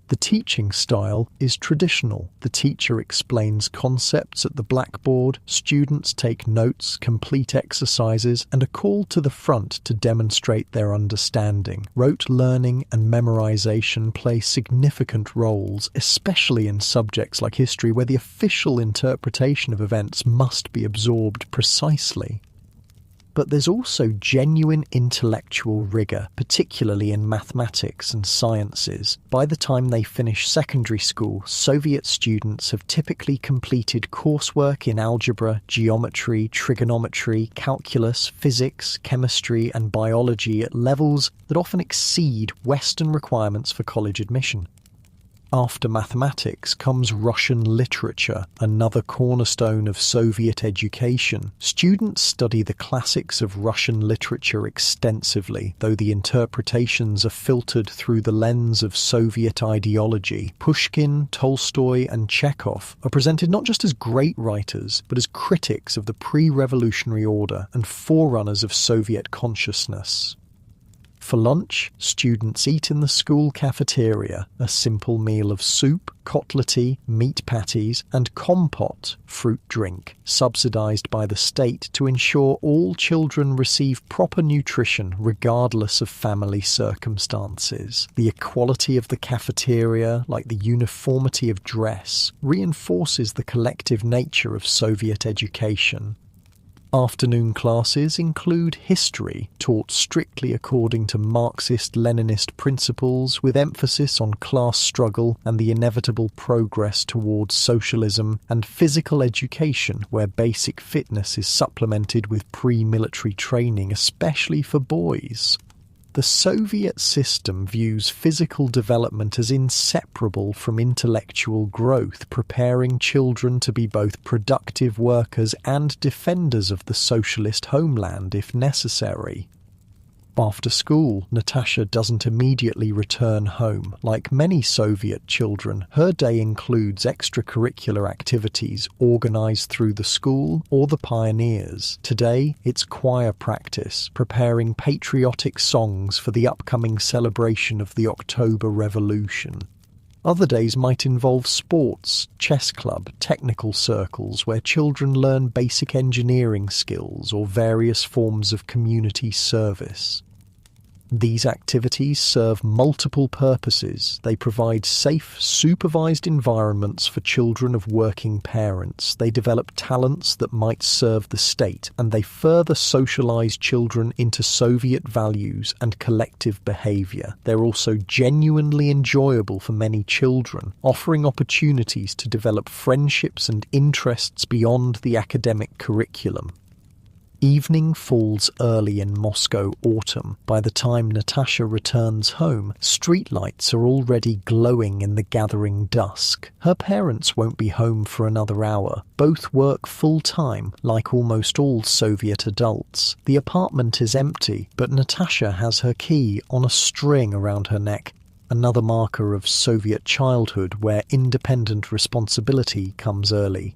The teaching style is traditional. The teacher explains concepts at the blackboard, students take notes, complete exercises, and are called to the front to demonstrate their understanding. Rote learning and memorization play significant roles, especially in subjects like history, where the official interpretation of events must be absorbed precisely. But there's also genuine intellectual rigour, particularly in mathematics and sciences. By the time they finish secondary school, Soviet students have typically completed coursework in algebra, geometry, trigonometry, calculus, physics, chemistry, and biology at levels that often exceed Western requirements for college admission. After mathematics comes Russian literature, another cornerstone of Soviet education. Students study the classics of Russian literature extensively, though the interpretations are filtered through the lens of Soviet ideology. Pushkin, Tolstoy, and Chekhov are presented not just as great writers, but as critics of the pre-revolutionary order and forerunners of Soviet consciousness. For lunch, students eat in the school cafeteria, a simple meal of soup, kotlety, meat patties, and compote, fruit drink, subsidized by the state to ensure all children receive proper nutrition regardless of family circumstances. The equality of the cafeteria, like the uniformity of dress, reinforces the collective nature of Soviet education. Afternoon classes include history, taught strictly according to Marxist-Leninist principles, with emphasis on class struggle and the inevitable progress towards socialism, and physical education, where basic fitness is supplemented with pre-military training, especially for boys. The Soviet system views physical development as inseparable from intellectual growth, preparing children to be both productive workers and defenders of the socialist homeland if necessary. After school, Natasha doesn't immediately return home. Like many Soviet children, her day includes extracurricular activities organised through the school or the pioneers. Today, it's choir practice, preparing patriotic songs for the upcoming celebration of the October Revolution. Other days might involve sports, chess club, technical circles where children learn basic engineering skills or various forms of community service. These activities serve multiple purposes. They provide safe, supervised environments for children of working parents. They develop talents that might serve the state, and they further socialize children into Soviet values and collective behavior. They're also genuinely enjoyable for many children, offering opportunities to develop friendships and interests beyond the academic curriculum. Evening falls early in Moscow autumn. By the time Natasha returns home, streetlights are already glowing in the gathering dusk. Her parents won't be home for another hour. Both work full-time, like almost all Soviet adults. The apartment is empty, but Natasha has her key on a string around her neck, another marker of Soviet childhood where independent responsibility comes early.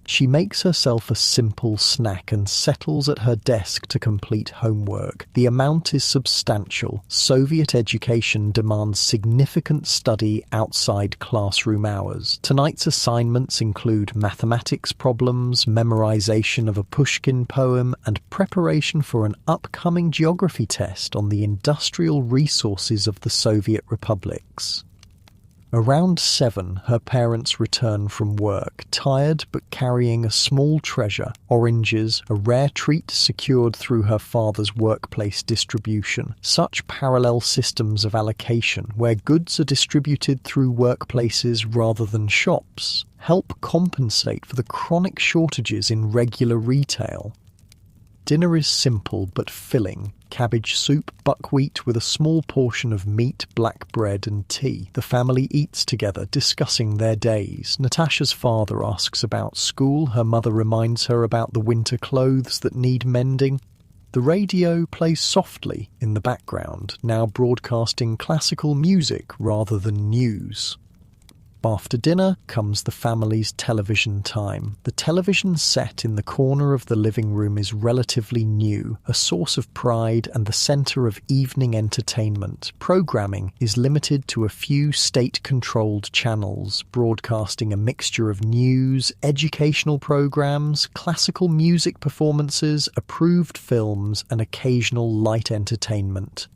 She makes herself a simple snack and settles at her desk to complete homework. The amount is substantial. Soviet education demands significant study outside classroom hours. Tonight's assignments include mathematics problems, memorization of a Pushkin poem, and preparation for an upcoming geography test on the industrial resources of the Soviet republics. Around 7, her parents return from work, tired but carrying a small treasure, oranges, a rare treat secured through her father's workplace distribution. Such parallel systems of allocation, where goods are distributed through workplaces rather than shops, help compensate for the chronic shortages in regular retail. Dinner is simple but filling. Cabbage soup, buckwheat with a small portion of meat, black bread and tea. The family eats together, discussing their days. Natasha's father asks about school. Her mother reminds her about the winter clothes that need mending. The radio plays softly in the background, now broadcasting classical music rather than news. After dinner comes the family's television time. The television set in the corner of the living room is relatively new, a source of pride and the centre of evening entertainment. Programming is limited to a few state-controlled channels, broadcasting a mixture of news, educational programs, classical music performances, approved films, and occasional light entertainment.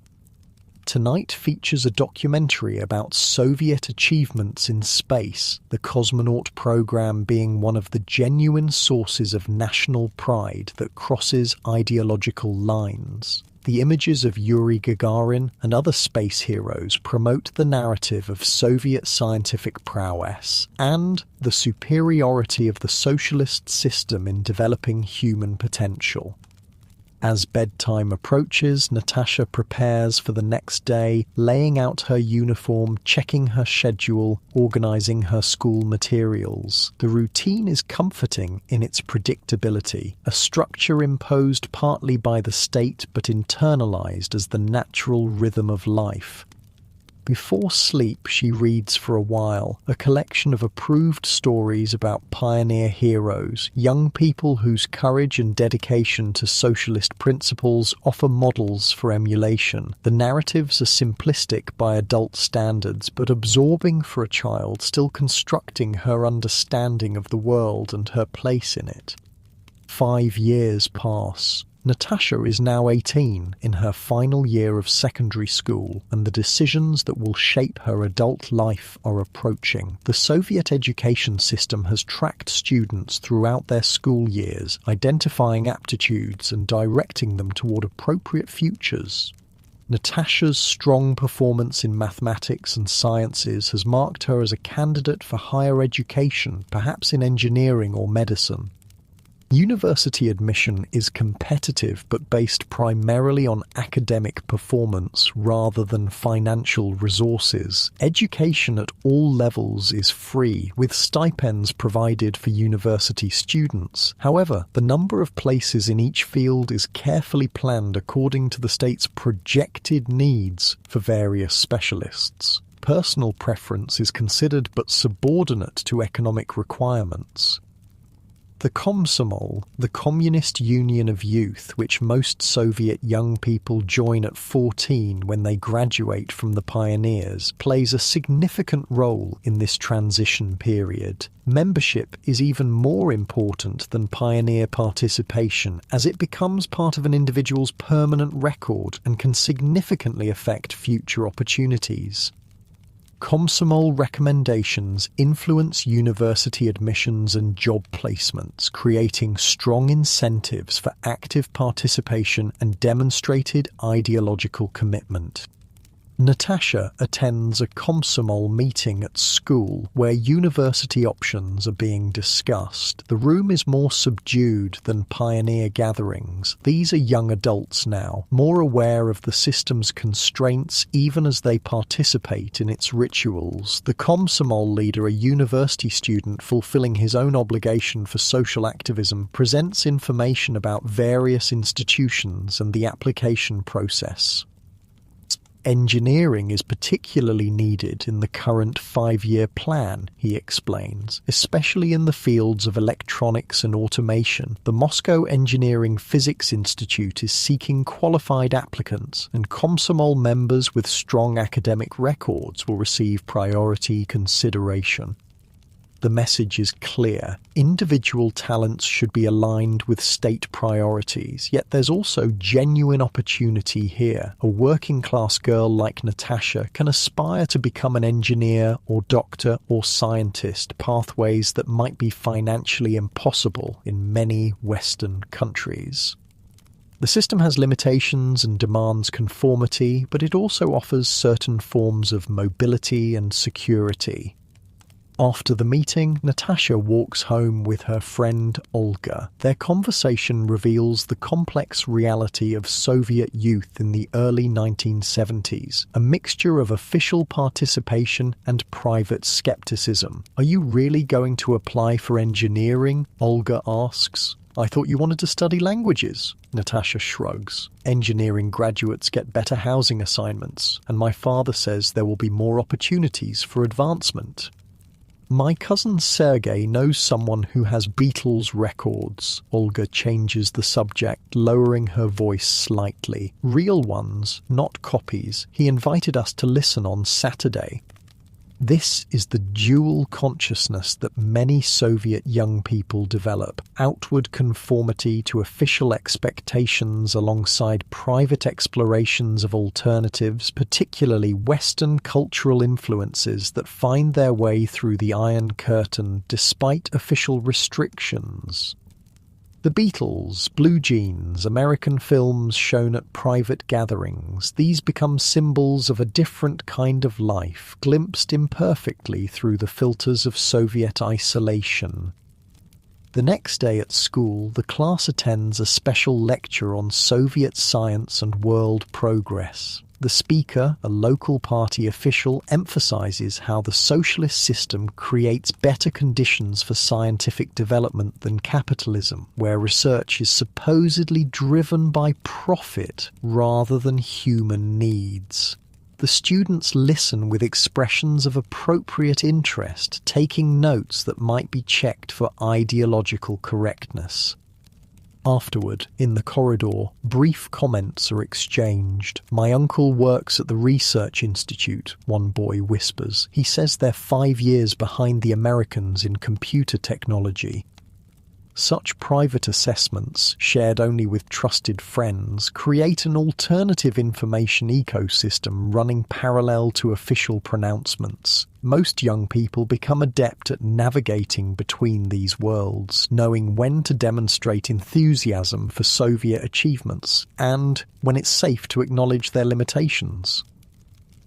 Tonight features a documentary about Soviet achievements in space, the cosmonaut program being one of the genuine sources of national pride that crosses ideological lines. The images of Yuri Gagarin and other space heroes promote the narrative of Soviet scientific prowess and the superiority of the socialist system in developing human potential. As bedtime approaches, Natasha prepares for the next day, laying out her uniform, checking her schedule, organising her school materials. The routine is comforting in its predictability, a structure imposed partly by the state but internalised as the natural rhythm of life. Before sleep, she reads for a while, a collection of approved stories about pioneer heroes, young people whose courage and dedication to socialist principles offer models for emulation. The narratives are simplistic by adult standards, but absorbing for a child, still constructing her understanding of the world and her place in it. 5 years pass. Natasha is now 18, in her final year of secondary school, and the decisions that will shape her adult life are approaching. The Soviet education system has tracked students throughout their school years, identifying aptitudes and directing them toward appropriate futures. Natasha's strong performance in mathematics and sciences has marked her as a candidate for higher education, perhaps in engineering or medicine. University admission is competitive but based primarily on academic performance rather than financial resources. Education at all levels is free, with stipends provided for university students. However, the number of places in each field is carefully planned according to the state's projected needs for various specialists. Personal preference is considered but subordinate to economic requirements. The Komsomol, the Communist Union of Youth, which most Soviet young people join at 14 when they graduate from the pioneers, plays a significant role in this transition period. Membership is even more important than pioneer participation, as it becomes part of an individual's permanent record and can significantly affect future opportunities. Komsomol recommendations influence university admissions and job placements, creating strong incentives for active participation and demonstrated ideological commitment. Natasha attends a Komsomol meeting at school where university options are being discussed. The room is more subdued than pioneer gatherings. These are young adults now, more aware of the system's constraints even as they participate in its rituals. The Komsomol leader, a university student fulfilling his own obligation for social activism, presents information about various institutions and the application process. Engineering is particularly needed in the current 5-year plan, he explains, especially in the fields of electronics and automation. The Moscow Engineering Physics Institute is seeking qualified applicants, and Komsomol members with strong academic records will receive priority consideration. The message is clear. Individual talents should be aligned with state priorities, yet there's also genuine opportunity here. A working-class girl like Natasha can aspire to become an engineer or doctor or scientist, pathways that might be financially impossible in many Western countries. The system has limitations and demands conformity, but it also offers certain forms of mobility and security. After the meeting, Natasha walks home with her friend Olga. Their conversation reveals the complex reality of Soviet youth in the early 1970s, a mixture of official participation and private skepticism. "Are you really going to apply for engineering?" Olga asks. "I thought you wanted to study languages." Natasha shrugs. "Engineering graduates get better housing assignments, and my father says there will be more opportunities for advancement. My cousin Sergei knows someone who has Beatles records." Olga changes the subject, lowering her voice slightly. "Real ones, not copies. He invited us to listen on Saturday." This is the dual consciousness that many Soviet young people develop: outward conformity to official expectations alongside private explorations of alternatives, particularly Western cultural influences that find their way through the Iron Curtain despite official restrictions. The Beatles, blue jeans, American films shown at private gatherings, these become symbols of a different kind of life, glimpsed imperfectly through the filters of Soviet isolation. The next day at school, the class attends a special lecture on Soviet science and world progress. The speaker, a local party official, emphasizes how the socialist system creates better conditions for scientific development than capitalism, where research is supposedly driven by profit rather than human needs. The students listen with expressions of appropriate interest, taking notes that might be checked for ideological correctness. Afterward, in the corridor, brief comments are exchanged. "My uncle works at the Research Institute," one boy whispers. "He says they're 5 years behind the Americans in computer technology." Such private assessments, shared only with trusted friends, create an alternative information ecosystem running parallel to official pronouncements. Most young people become adept at navigating between these worlds, knowing when to demonstrate enthusiasm for Soviet achievements and when it's safe to acknowledge their limitations.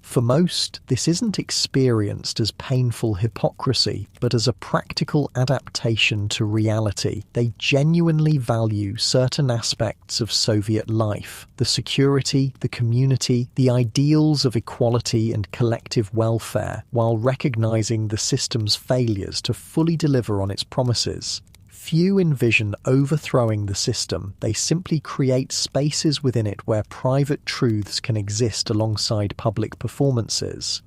For most, this isn't experienced as painful hypocrisy, but as a practical adaptation to reality. They genuinely value certain aspects of Soviet life: the security, the community, the ideals of equality and collective welfare, while recognizing the system's failures to fully deliver on its promises. Few envision overthrowing the system. They simply create spaces within it where private truths can exist alongside public performances.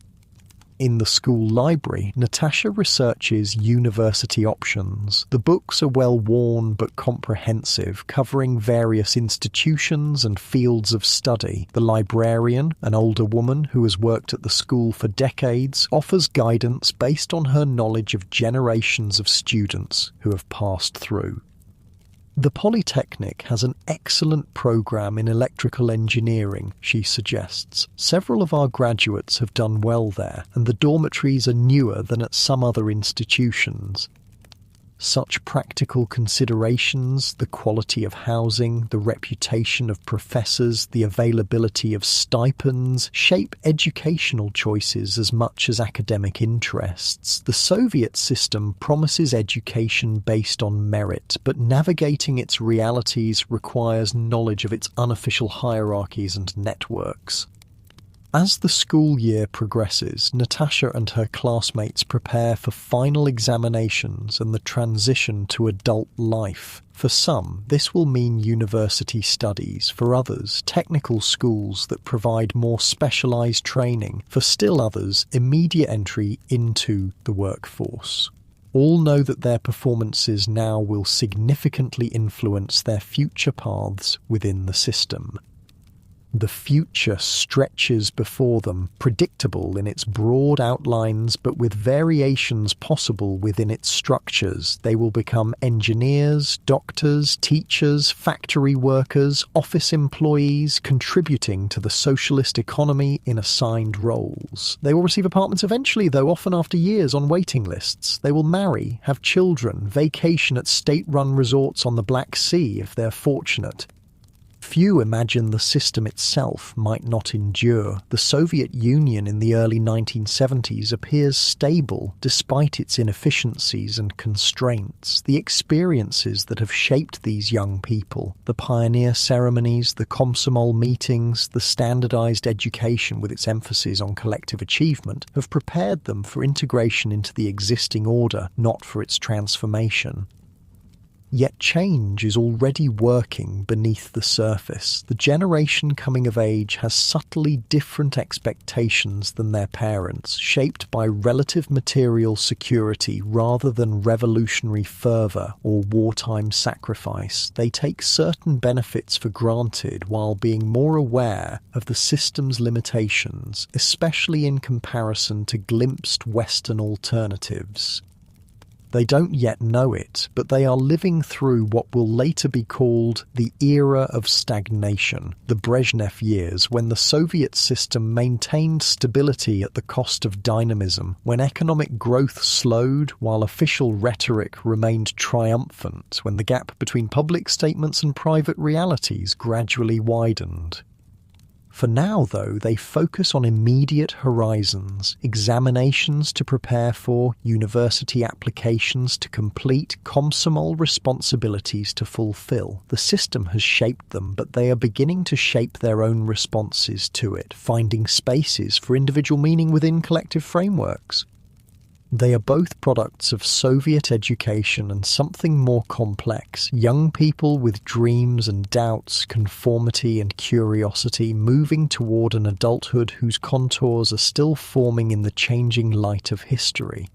In the school library, Natasha researches university options. The books are well worn but comprehensive, covering various institutions and fields of study. The librarian, an older woman who has worked at the school for decades, offers guidance based on her knowledge of generations of students who have passed through. The Polytechnic has an excellent program in electrical engineering, she suggests. Several of our graduates have done well there, and the dormitories are newer than at some other institutions. Such practical considerations, the quality of housing, the reputation of professors, the availability of stipends, shape educational choices as much as academic interests. The Soviet system promises education based on merit, but navigating its realities requires knowledge of its unofficial hierarchies and networks. As the school year progresses, Natasha and her classmates prepare for final examinations and the transition to adult life. For some, this will mean university studies. For others, technical schools that provide more specialised training. For still others, immediate entry into the workforce. All know that their performances now will significantly influence their future paths within the system. The future stretches before them, predictable in its broad outlines but with variations possible within its structures. They will become engineers, doctors, teachers, factory workers, office employees, contributing to the socialist economy in assigned roles. They will receive apartments eventually, though often after years on waiting lists. They will marry, have children, vacation at state-run resorts on the Black Sea if they're fortunate. Few imagine the system itself might not endure. The Soviet Union in the early 1970s appears stable despite its inefficiencies and constraints. The experiences that have shaped these young people, the pioneer ceremonies, the Komsomol meetings, the standardized education with its emphasis on collective achievement, have prepared them for integration into the existing order, not for its transformation. Yet change is already working beneath the surface. The generation coming of age has subtly different expectations than their parents, shaped by relative material security rather than revolutionary fervour or wartime sacrifice. They take certain benefits for granted while being more aware of the system's limitations, especially in comparison to glimpsed Western alternatives. They don't yet know it, but they are living through what will later be called the era of stagnation, the Brezhnev years, when the Soviet system maintained stability at the cost of dynamism, when economic growth slowed while official rhetoric remained triumphant, when the gap between public statements and private realities gradually widened. For now, though, they focus on immediate horizons, examinations to prepare for, university applications to complete, Komsomol responsibilities to fulfill. The system has shaped them, but they are beginning to shape their own responses to it, finding spaces for individual meaning within collective frameworks. They are both products of Soviet education and something more complex, young people with dreams and doubts, conformity and curiosity, moving toward an adulthood whose contours are still forming in the changing light of history.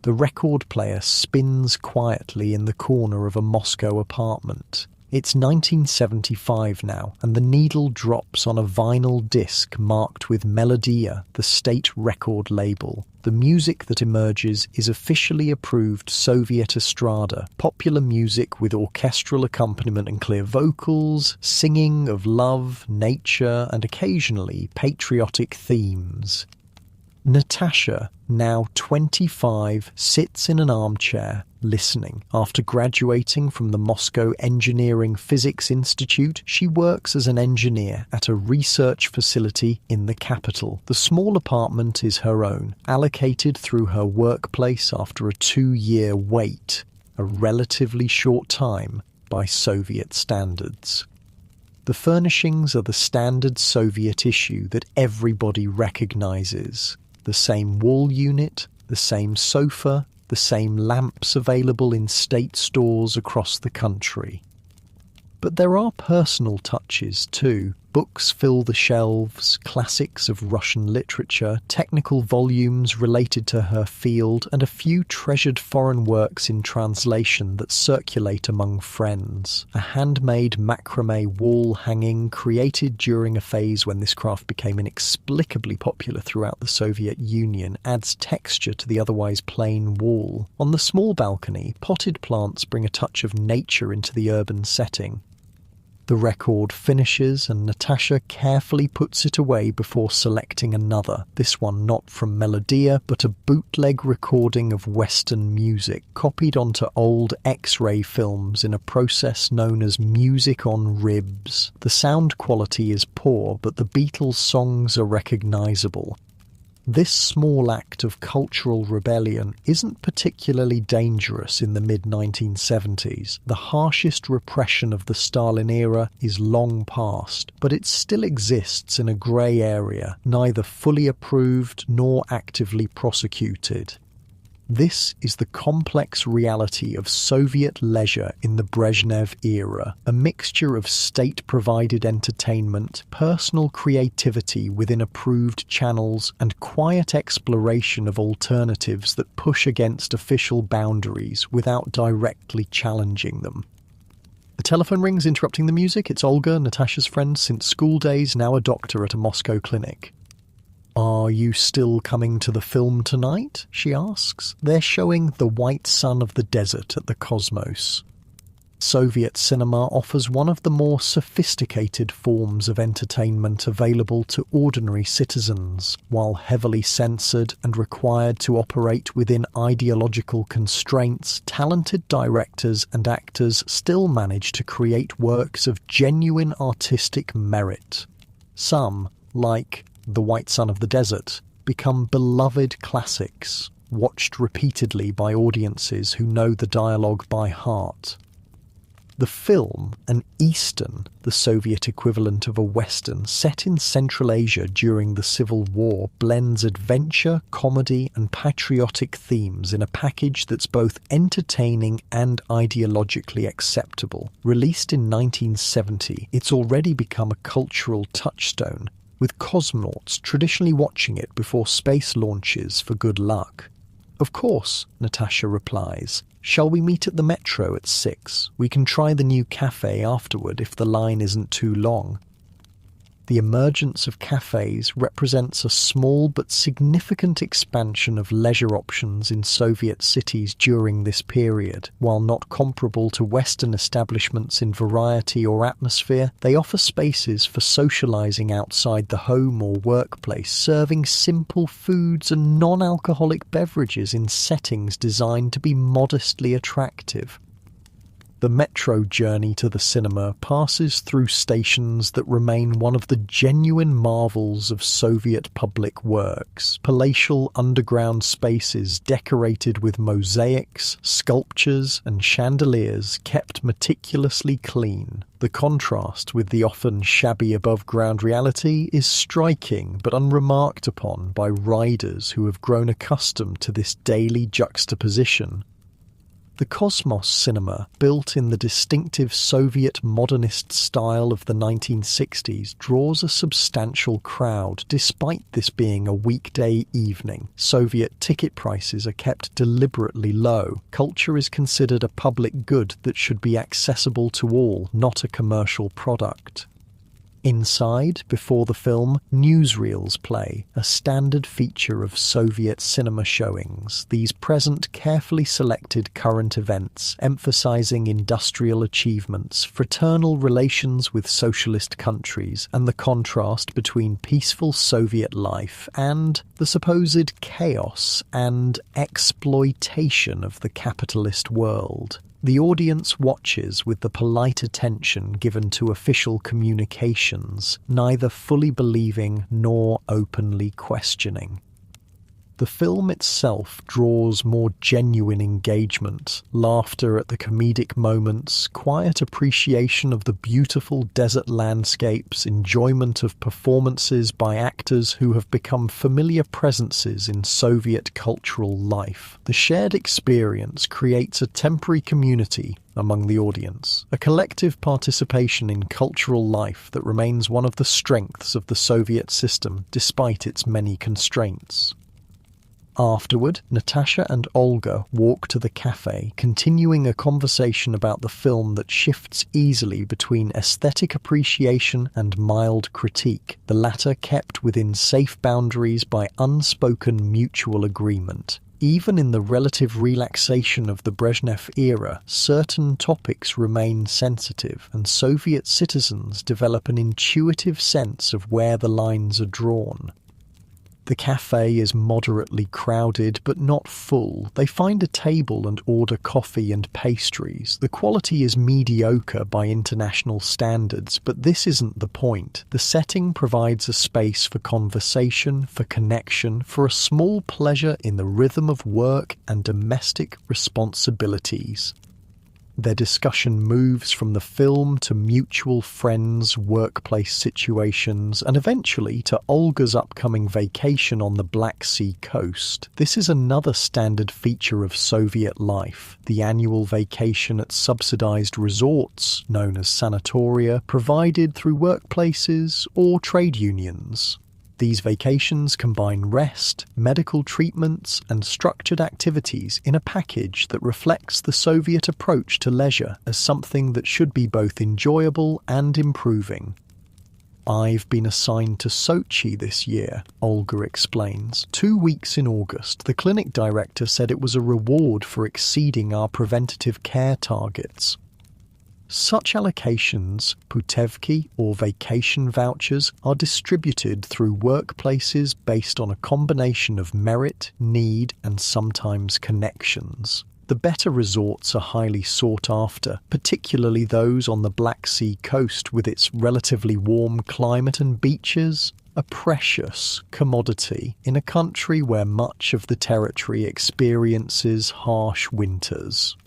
The record player spins quietly in the corner of a Moscow apartment. It's 1975 now, and the needle drops on a vinyl disc marked with Melodia, the state record label. The music that emerges is officially approved Soviet estrada, popular music with orchestral accompaniment and clear vocals, singing of love, nature, and occasionally patriotic themes. Natasha, now 25, sits in an armchair, listening. After graduating from the Moscow Engineering Physics Institute, she works as an engineer at a research facility in the capital. The small apartment is her own, allocated through her workplace after a 2-year wait, a relatively short time by Soviet standards. The furnishings are the standard Soviet issue that everybody recognizes. The same wall unit, the same sofa, the same lamps available in state stores across the country. But there are personal touches too. Books fill the shelves, classics of Russian literature, technical volumes related to her field, and a few treasured foreign works in translation that circulate among friends. A handmade macrame wall hanging created during a phase when this craft became inexplicably popular throughout the Soviet Union adds texture to the otherwise plain wall. On the small balcony, potted plants bring a touch of nature into the urban setting. The record finishes and Natasha carefully puts it away before selecting another, this one not from Melodia but a bootleg recording of Western music copied onto old X-ray films in a process known as music on ribs. The sound quality is poor but the Beatles' songs are recognisable. This small act of cultural rebellion isn't particularly dangerous in the mid-1970s. The harshest repression of the Stalin era is long past, but it still exists in a grey area, neither fully approved nor actively prosecuted. This is the complex reality of Soviet leisure in the Brezhnev era, a mixture of state-provided entertainment, personal creativity within approved channels, and quiet exploration of alternatives that push against official boundaries without directly challenging them. The telephone rings, interrupting the music. It's Olga, Natasha's friend since school days, now a doctor at a Moscow clinic. "Are you still coming to the film tonight?" she asks. "They're showing The White Sun of the Desert at the Cosmos." Soviet cinema offers one of the more sophisticated forms of entertainment available to ordinary citizens. While heavily censored and required to operate within ideological constraints, talented directors and actors still manage to create works of genuine artistic merit. Some, like The White Sun of the Desert, become beloved classics, watched repeatedly by audiences who know the dialogue by heart. The film, an Eastern, the Soviet equivalent of a Western, set in Central Asia during the Civil War, blends adventure, comedy, and patriotic themes in a package that's both entertaining and ideologically acceptable. Released in 1970, it's already become a cultural touchstone, with cosmonauts traditionally watching it before space launches for good luck. "Of course," Natasha replies. "Shall we meet at the metro at 6? We can try the new cafe afterward if the line isn't too long." The emergence of cafes represents a small but significant expansion of leisure options in Soviet cities during this period. While not comparable to Western establishments in variety or atmosphere, they offer spaces for socializing outside the home or workplace, serving simple foods and non-alcoholic beverages in settings designed to be modestly attractive. The metro journey to the cinema passes through stations that remain one of the genuine marvels of Soviet public works, palatial underground spaces decorated with mosaics, sculptures, and chandeliers kept meticulously clean. The contrast with the often shabby above-ground reality is striking but unremarked upon by riders who have grown accustomed to this daily juxtaposition. The Cosmos cinema, built in the distinctive Soviet modernist style of the 1960s, draws a substantial crowd, despite this being a weekday evening. Soviet ticket prices are kept deliberately low. Culture is considered a public good that should be accessible to all, not a commercial product. Inside, before the film, newsreels play, a standard feature of Soviet cinema showings. These present carefully selected current events, emphasizing industrial achievements, fraternal relations with socialist countries, and the contrast between peaceful Soviet life and the supposed chaos and exploitation of the capitalist world. The audience watches with the polite attention given to official communications, neither fully believing nor openly questioning. The film itself draws more genuine engagement, laughter at the comedic moments, quiet appreciation of the beautiful desert landscapes, enjoyment of performances by actors who have become familiar presences in Soviet cultural life. The shared experience creates a temporary community among the audience, a collective participation in cultural life that remains one of the strengths of the Soviet system despite its many constraints. Afterward, Natasha and Olga walk to the cafe, continuing a conversation about the film that shifts easily between aesthetic appreciation and mild critique, the latter kept within safe boundaries by unspoken mutual agreement. Even in the relative relaxation of the Brezhnev era, certain topics remain sensitive, and Soviet citizens develop an intuitive sense of where the lines are drawn. The cafe is moderately crowded but not full. They find a table and order coffee and pastries. The quality is mediocre by international standards, but this isn't the point. The setting provides a space for conversation, for connection, for a small pleasure in the rhythm of work and domestic responsibilities. Their discussion moves from the film to mutual friends, workplace situations, and eventually to Olga's upcoming vacation on the Black Sea coast. This is another standard feature of Soviet life, the annual vacation at subsidized resorts, known as sanatoria, provided through workplaces or trade unions. These vacations combine rest, medical treatments, and structured activities in a package that reflects the Soviet approach to leisure as something that should be both enjoyable and improving. "I've been assigned to Sochi this year," Olga explains. 2 weeks in August, the clinic director said it was a reward for exceeding our preventative care targets. Such allocations, putevki or vacation vouchers, are distributed through workplaces based on a combination of merit, need, and sometimes connections. The better resorts are highly sought after, particularly those on the Black Sea coast with its relatively warm climate and beaches, a precious commodity in a country where much of the territory experiences harsh winters.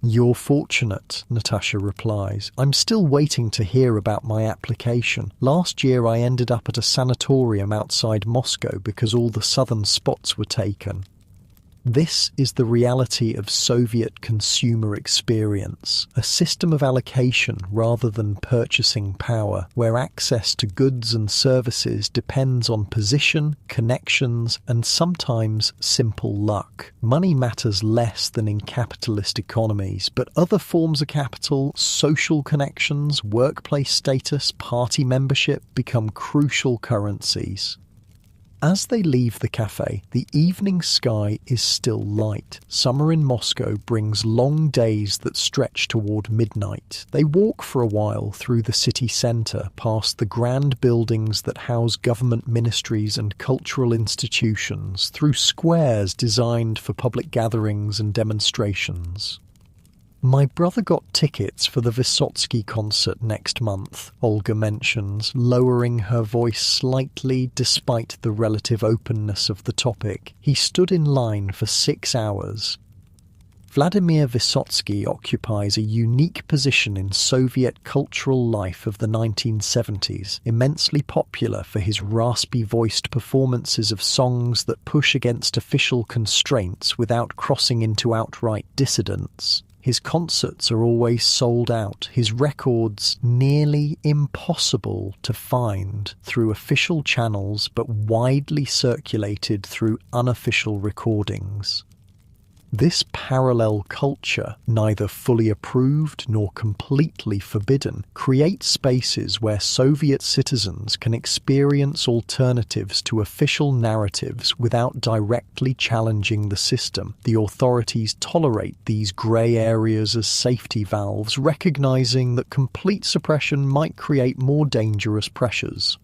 "You're fortunate," Natasha replies. "I'm still waiting to hear about my application. Last year I ended up at a sanatorium outside Moscow because all the southern spots were taken." This is the reality of Soviet consumer experience, a system of allocation rather than purchasing power, where access to goods and services depends on position, connections, and sometimes simple luck. Money matters less than in capitalist economies, but other forms of capital, social connections, workplace status, party membership become crucial currencies. As they leave the cafe, the evening sky is still light. Summer in Moscow brings long days that stretch toward midnight. They walk for a while through the city centre, past the grand buildings that house government ministries and cultural institutions, through squares designed for public gatherings and demonstrations. "My brother got tickets for the Vysotsky concert next month," Olga mentions, lowering her voice slightly despite the relative openness of the topic. "He stood in line for 6 hours. Vladimir Vysotsky occupies a unique position in Soviet cultural life of the 1970s, immensely popular for his raspy-voiced performances of songs that push against official constraints without crossing into outright dissidence. His concerts are always sold out, his records nearly impossible to find through official channels but widely circulated through unofficial recordings. This parallel culture, neither fully approved nor completely forbidden, creates spaces where Soviet citizens can experience alternatives to official narratives without directly challenging the system. The authorities tolerate these grey areas as safety valves, recognizing that complete suppression might create more dangerous pressures.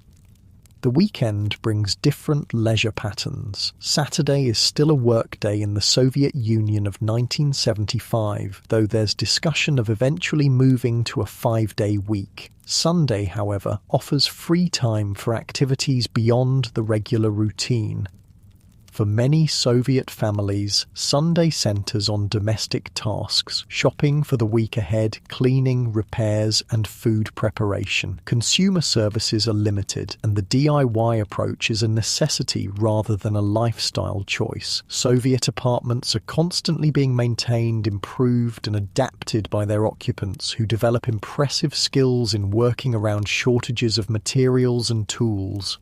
The weekend brings different leisure patterns. Saturday is still a workday in the Soviet Union of 1975, though there's discussion of eventually moving to a 5-day week. Sunday, however, offers free time for activities beyond the regular routine. For many Soviet families, Sunday centers on domestic tasks, shopping for the week ahead, cleaning, repairs, and food preparation. Consumer services are limited, and the DIY approach is a necessity rather than a lifestyle choice. Soviet apartments are constantly being maintained, improved, and adapted by their occupants, who develop impressive skills in working around shortages of materials and tools.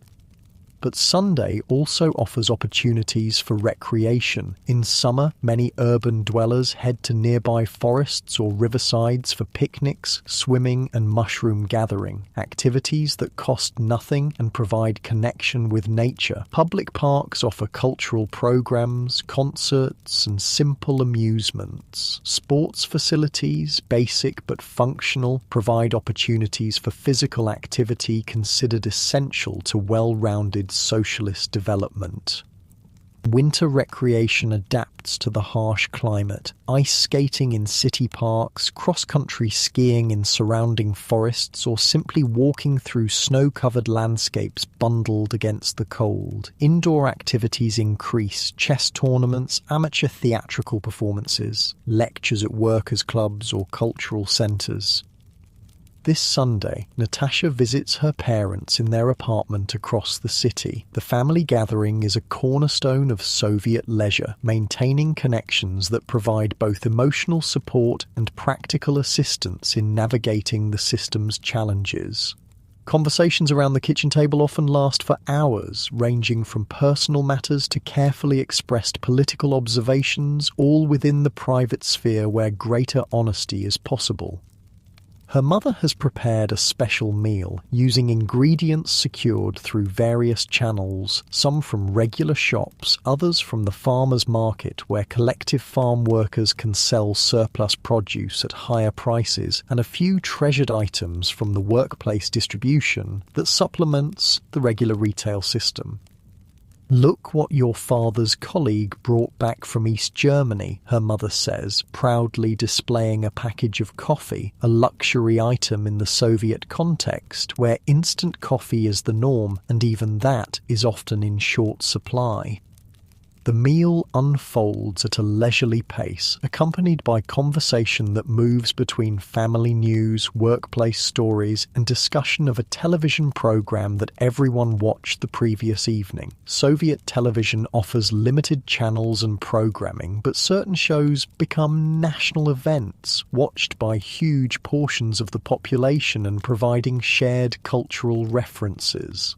But Sunday also offers opportunities for recreation. In summer, many urban dwellers head to nearby forests or riversides for picnics, swimming and mushroom gathering, activities that cost nothing and provide connection with nature. Public parks offer cultural programs, concerts and simple amusements. Sports facilities, basic but functional, provide opportunities for physical activity considered essential to well-rounded socialist development. Winter recreation adapts to the harsh climate. Ice skating in city parks, cross-country skiing in surrounding forests, or simply walking through snow-covered landscapes bundled against the cold. Indoor activities increase: chess tournaments, amateur theatrical performances, lectures at workers' clubs or cultural centres. This Sunday, Natasha visits her parents in their apartment across the city. The family gathering is a cornerstone of Soviet leisure, maintaining connections that provide both emotional support and practical assistance in navigating the system's challenges. Conversations around the kitchen table often last for hours, ranging from personal matters to carefully expressed political observations, all within the private sphere where greater honesty is possible. Her mother has prepared a special meal, using ingredients secured through various channels, some from regular shops, others from the farmers' market where collective farm workers can sell surplus produce at higher prices, and a few treasured items from the workplace distribution that supplements the regular retail system. "Look what your father's colleague brought back from East Germany," her mother says, proudly displaying a package of coffee, a luxury item in the Soviet context where instant coffee is the norm, and even that is often in short supply. The meal unfolds at a leisurely pace, accompanied by conversation that moves between family news, workplace stories, and discussion of a television program that everyone watched the previous evening. Soviet television offers limited channels and programming, but certain shows become national events, watched by huge portions of the population and providing shared cultural references.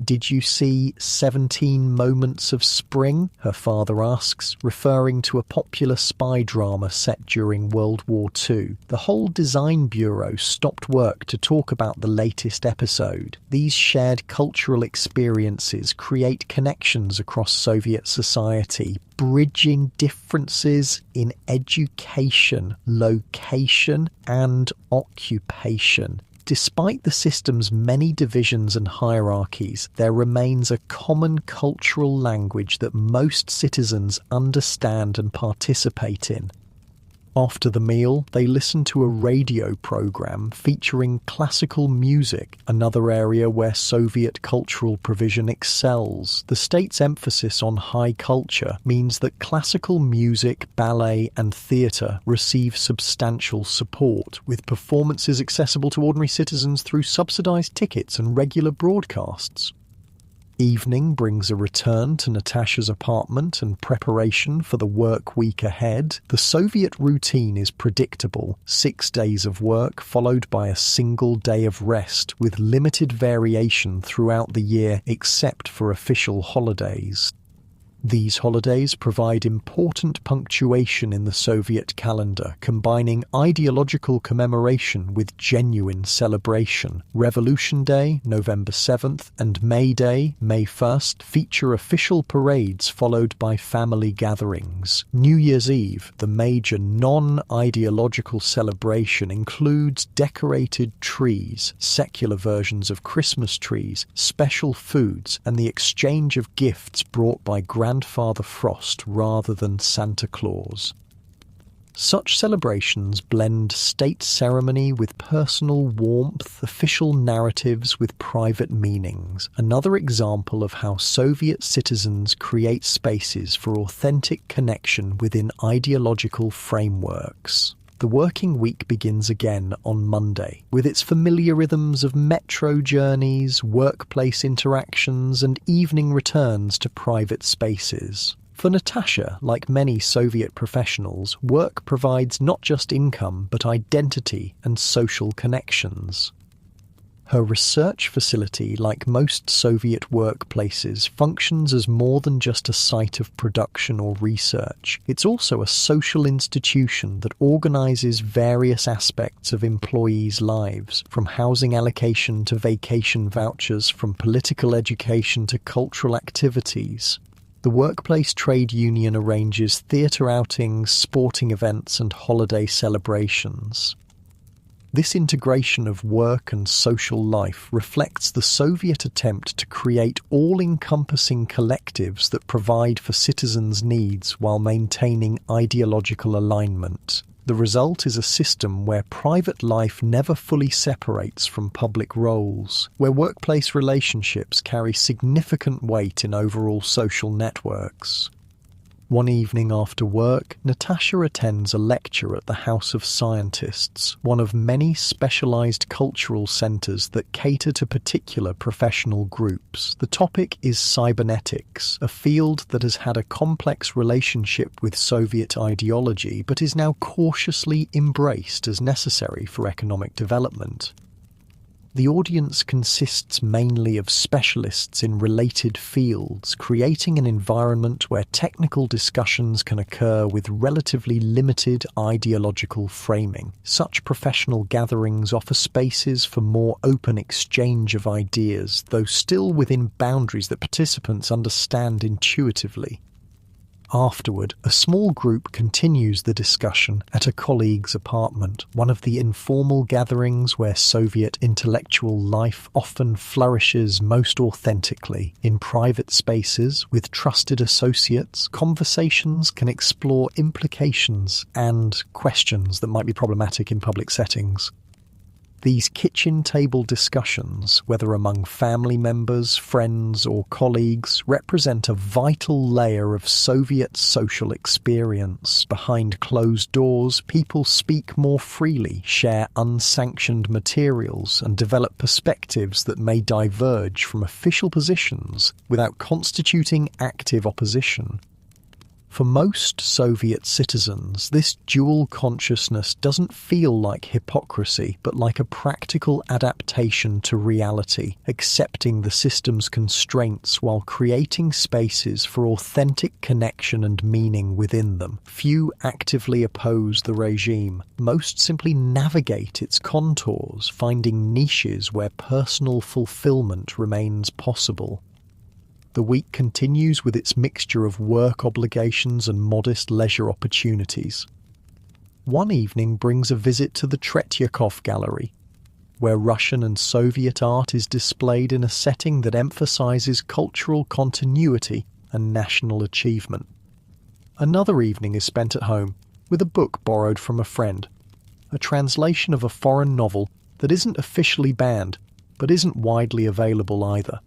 "Did you see 17 Moments of Spring?" her father asks, referring to a popular spy drama set during World War II. The whole design bureau stopped work to talk about the latest episode. These shared cultural experiences create connections across Soviet society, bridging differences in education, location, and occupation. Despite the system's many divisions and hierarchies, there remains a common cultural language that most citizens understand and participate in. After the meal, they listen to a radio program featuring classical music, another area where Soviet cultural provision excels. The state's emphasis on high culture means that classical music, ballet, and theatre receive substantial support, with performances accessible to ordinary citizens through subsidised tickets and regular broadcasts. Evening brings a return to Natasha's apartment and preparation for the work week ahead. The Soviet routine is predictable: 6 days of work followed by a single day of rest, with limited variation throughout the year except for official holidays. These holidays provide important punctuation in the Soviet calendar, combining ideological commemoration with genuine celebration. Revolution Day, November 7th, and May Day, May 1st, feature official parades followed by family gatherings. New Year's Eve, the major non-ideological celebration, includes decorated trees, secular versions of Christmas trees, special foods, and the exchange of gifts brought by Grandfather Frost rather than Santa Claus. Such celebrations blend state ceremony with personal warmth, official narratives with private meanings. Another example of how Soviet citizens create spaces for authentic connection within ideological frameworks. The working week begins again on Monday, with its familiar rhythms of metro journeys, workplace interactions, and evening returns to private spaces. For Natasha, like many Soviet professionals, work provides not just income but identity and social connections. Her research facility, like most Soviet workplaces, functions as more than just a site of production or research. It's also a social institution that organizes various aspects of employees' lives, from housing allocation to vacation vouchers, from political education to cultural activities. The workplace trade union arranges theatre outings, sporting events, and holiday celebrations. This integration of work and social life reflects the Soviet attempt to create all-encompassing collectives that provide for citizens' needs while maintaining ideological alignment. The result is a system where private life never fully separates from public roles, where workplace relationships carry significant weight in overall social networks. One evening after work, Natasha attends a lecture at the House of Scientists, one of many specialized cultural centers that cater to particular professional groups. The topic is cybernetics, a field that has had a complex relationship with Soviet ideology but is now cautiously embraced as necessary for economic development. The audience consists mainly of specialists in related fields, creating an environment where technical discussions can occur with relatively limited ideological framing. Such professional gatherings offer spaces for more open exchange of ideas, though still within boundaries that participants understand intuitively. Afterward, a small group continues the discussion at a colleague's apartment, one of the informal gatherings where Soviet intellectual life often flourishes most authentically. In private spaces, with trusted associates, conversations can explore implications and questions that might be problematic in public settings. These kitchen table discussions, whether among family members, friends, or colleagues, represent a vital layer of Soviet social experience. Behind closed doors, people speak more freely, share unsanctioned materials, and develop perspectives that may diverge from official positions without constituting active opposition. For most Soviet citizens, this dual consciousness doesn't feel like hypocrisy, but like a practical adaptation to reality, accepting the system's constraints while creating spaces for authentic connection and meaning within them. Few actively oppose the regime. Most simply navigate its contours, finding niches where personal fulfillment remains possible. The week continues with its mixture of work obligations and modest leisure opportunities. One evening brings a visit to the Tretyakov Gallery, where Russian and Soviet art is displayed in a setting that emphasizes cultural continuity and national achievement. Another evening is spent at home, with a book borrowed from a friend, a translation of a foreign novel that isn't officially banned, but isn't widely available either.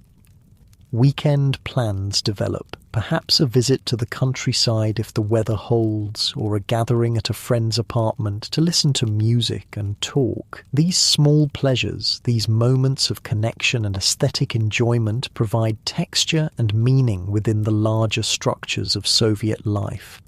Weekend plans develop, perhaps a visit to the countryside if the weather holds, or a gathering at a friend's apartment to listen to music and talk. These small pleasures, these moments of connection and aesthetic enjoyment provide texture and meaning within the larger structures of Soviet life.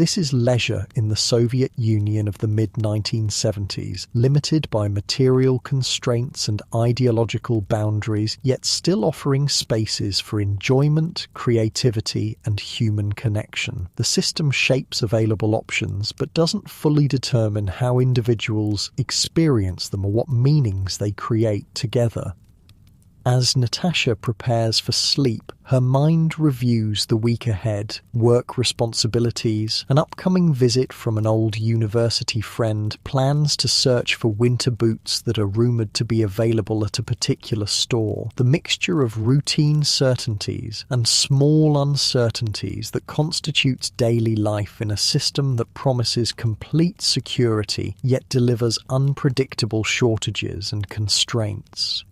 This is leisure in the Soviet Union of the mid-1970s, limited by material constraints and ideological boundaries, yet still offering spaces for enjoyment, creativity, and human connection. The system shapes available options, but doesn't fully determine how individuals experience them or what meanings they create together. As Natasha prepares for sleep, her mind reviews the week ahead, work responsibilities, an upcoming visit from an old university friend, plans to search for winter boots that are rumoured to be available at a particular store. The mixture of routine certainties and small uncertainties that constitutes daily life in a system that promises complete security, yet delivers unpredictable shortages and constraints.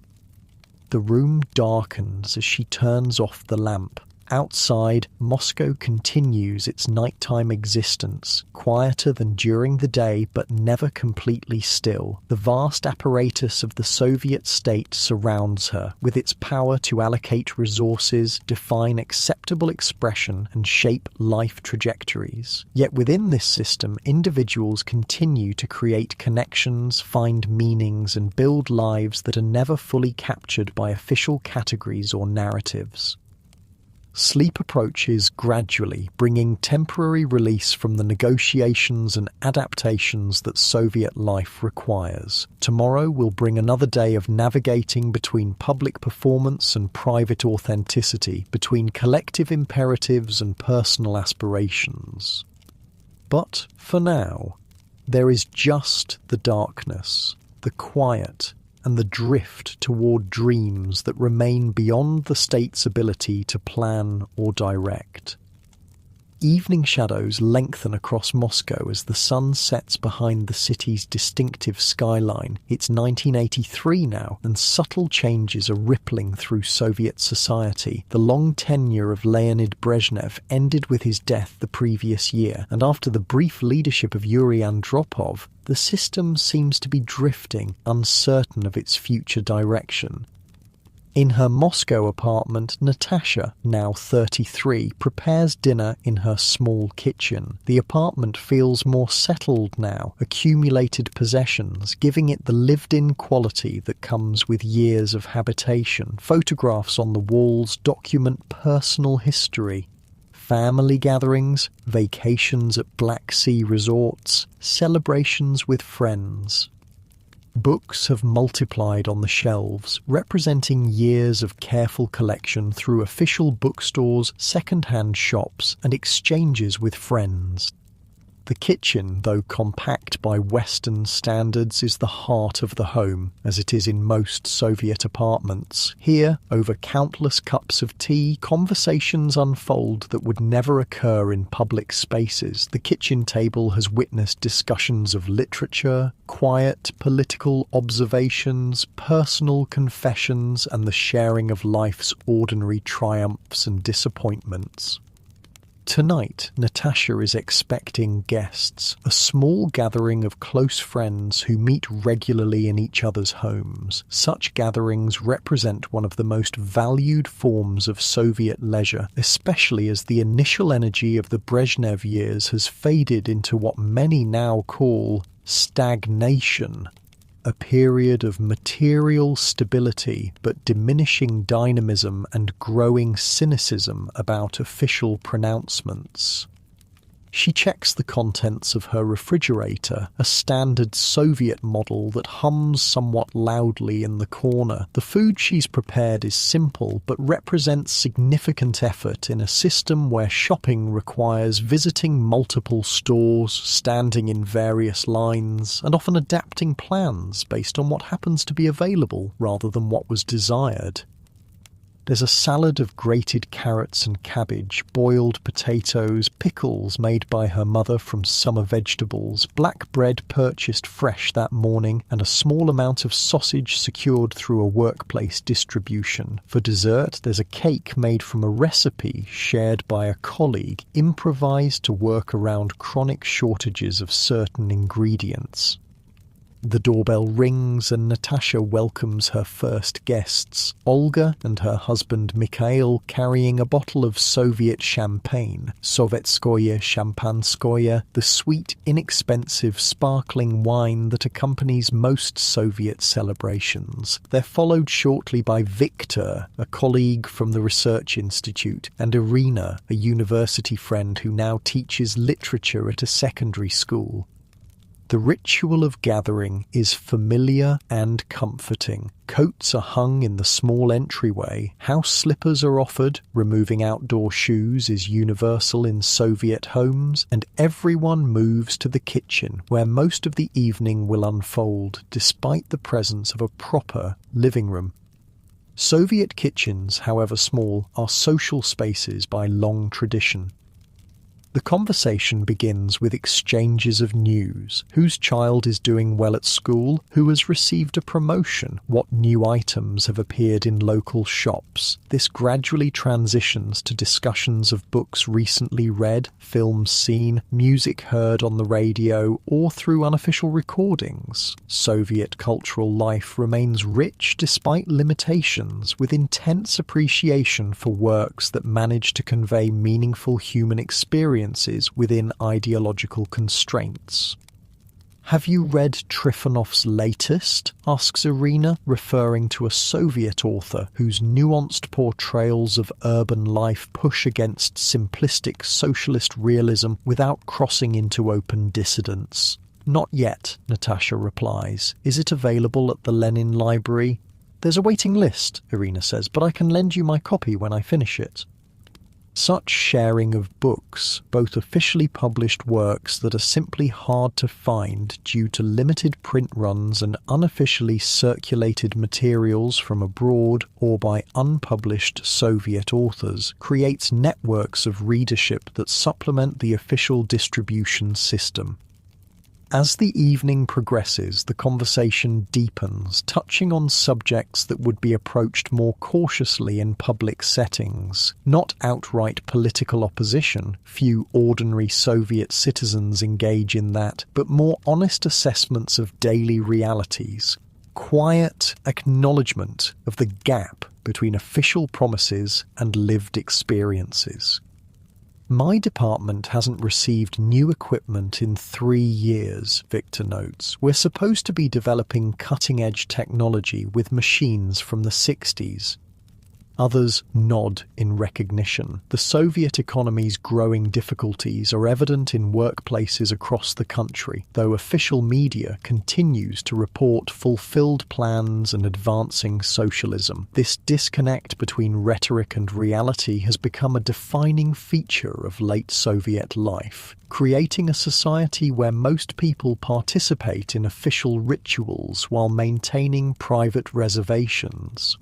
The room darkens as she turns off the lamp, Outside, Moscow continues its nighttime existence, quieter than during the day but never completely still. The vast apparatus of the Soviet state surrounds her, with its power to allocate resources, define acceptable expression, and shape life trajectories. Yet within this system, individuals continue to create connections, find meanings, and build lives that are never fully captured by official categories or narratives. Sleep approaches gradually, bringing temporary release from the negotiations and adaptations that Soviet life requires. Tomorrow will bring another day of navigating between public performance and private authenticity, between collective imperatives and personal aspirations. But for now, there is just the darkness, the quiet, and the drift toward dreams that remain beyond the state's ability to plan or direct. Evening shadows lengthen across Moscow as the sun sets behind the city's distinctive skyline. It's 1983 now, and subtle changes are rippling through Soviet society. The long tenure of Leonid Brezhnev ended with his death the previous year, and after the brief leadership of Yuri Andropov, the system seems to be drifting, uncertain of its future direction. In her Moscow apartment, Natasha, now 33, prepares dinner in her small kitchen. The apartment feels more settled now, accumulated possessions, giving it the lived-in quality that comes with years of habitation. Photographs on the walls document personal history. Family gatherings, vacations at Black Sea resorts, celebrations with friends. Books have multiplied on the shelves, representing years of careful collection through official bookstores, second-hand shops, and exchanges with friends. The kitchen, though compact by Western standards, is the heart of the home, as it is in most Soviet apartments. Here, over countless cups of tea, conversations unfold that would never occur in public spaces. The kitchen table has witnessed discussions of literature, quiet political observations, personal confessions, and the sharing of life's ordinary triumphs and disappointments. Tonight, Natasha is expecting guests, a small gathering of close friends who meet regularly in each other's homes. Such gatherings represent one of the most valued forms of Soviet leisure, especially as the initial energy of the Brezhnev years has faded into what many now call stagnation. A period of material stability but diminishing dynamism and growing cynicism about official pronouncements. She checks the contents of her refrigerator, a standard Soviet model that hums somewhat loudly in the corner. The food she's prepared is simple but represents significant effort in a system where shopping requires visiting multiple stores, standing in various lines, and often adapting plans based on what happens to be available rather than what was desired. There's a salad of grated carrots and cabbage, boiled potatoes, pickles made by her mother from summer vegetables, black bread purchased fresh that morning, and a small amount of sausage secured through a workplace distribution. For dessert, there's a cake made from a recipe shared by a colleague, improvised to work around chronic shortages of certain ingredients. The doorbell rings and Natasha welcomes her first guests, Olga and her husband Mikhail carrying a bottle of Soviet champagne, Sovetskoye Shampanskoye, the sweet, inexpensive, sparkling wine that accompanies most Soviet celebrations. They're followed shortly by Viktor, a colleague from the Research Institute, and Irina, a university friend who now teaches literature at a secondary school. The ritual of gathering is familiar and comforting. Coats are hung in the small entryway. House slippers are offered. Removing outdoor shoes is universal in Soviet homes. And everyone moves to the kitchen, where most of the evening will unfold, despite the presence of a proper living room. Soviet kitchens, however small, are social spaces by long tradition. The conversation begins with exchanges of news: whose child is doing well at school, who has received a promotion, what new items have appeared in local shops. This gradually transitions to discussions of books recently read, films seen, music heard on the radio, or through unofficial recordings. Soviet cultural life remains rich despite limitations, with intense appreciation for works that manage to convey meaningful human experiences within ideological constraints. "Have you read Trifonov's latest?" asks Irina, referring to a Soviet author whose nuanced portrayals of urban life push against simplistic socialist realism without crossing into open dissidence. "Not yet," Natasha replies. "Is it available at the Lenin Library?" "There's a waiting list," Irina says, "but I can lend you my copy when I finish it." Such sharing of books, both officially published works that are simply hard to find due to limited print runs and unofficially circulated materials from abroad or by unpublished Soviet authors, creates networks of readership that supplement the official distribution system. As the evening progresses, the conversation deepens, touching on subjects that would be approached more cautiously in public settings. Not outright political opposition, few ordinary Soviet citizens engage in that, but more honest assessments of daily realities. Quiet acknowledgement of the gap between official promises and lived experiences. "My department hasn't received new equipment in 3 years, Victor notes. We're supposed to be developing cutting-edge technology with machines from the 60s. Others nod in recognition. The Soviet economy's growing difficulties are evident in workplaces across the country, though official media continues to report fulfilled plans and advancing socialism. This disconnect between rhetoric and reality has become a defining feature of late Soviet life, creating a society where most people participate in official rituals while maintaining private reservations.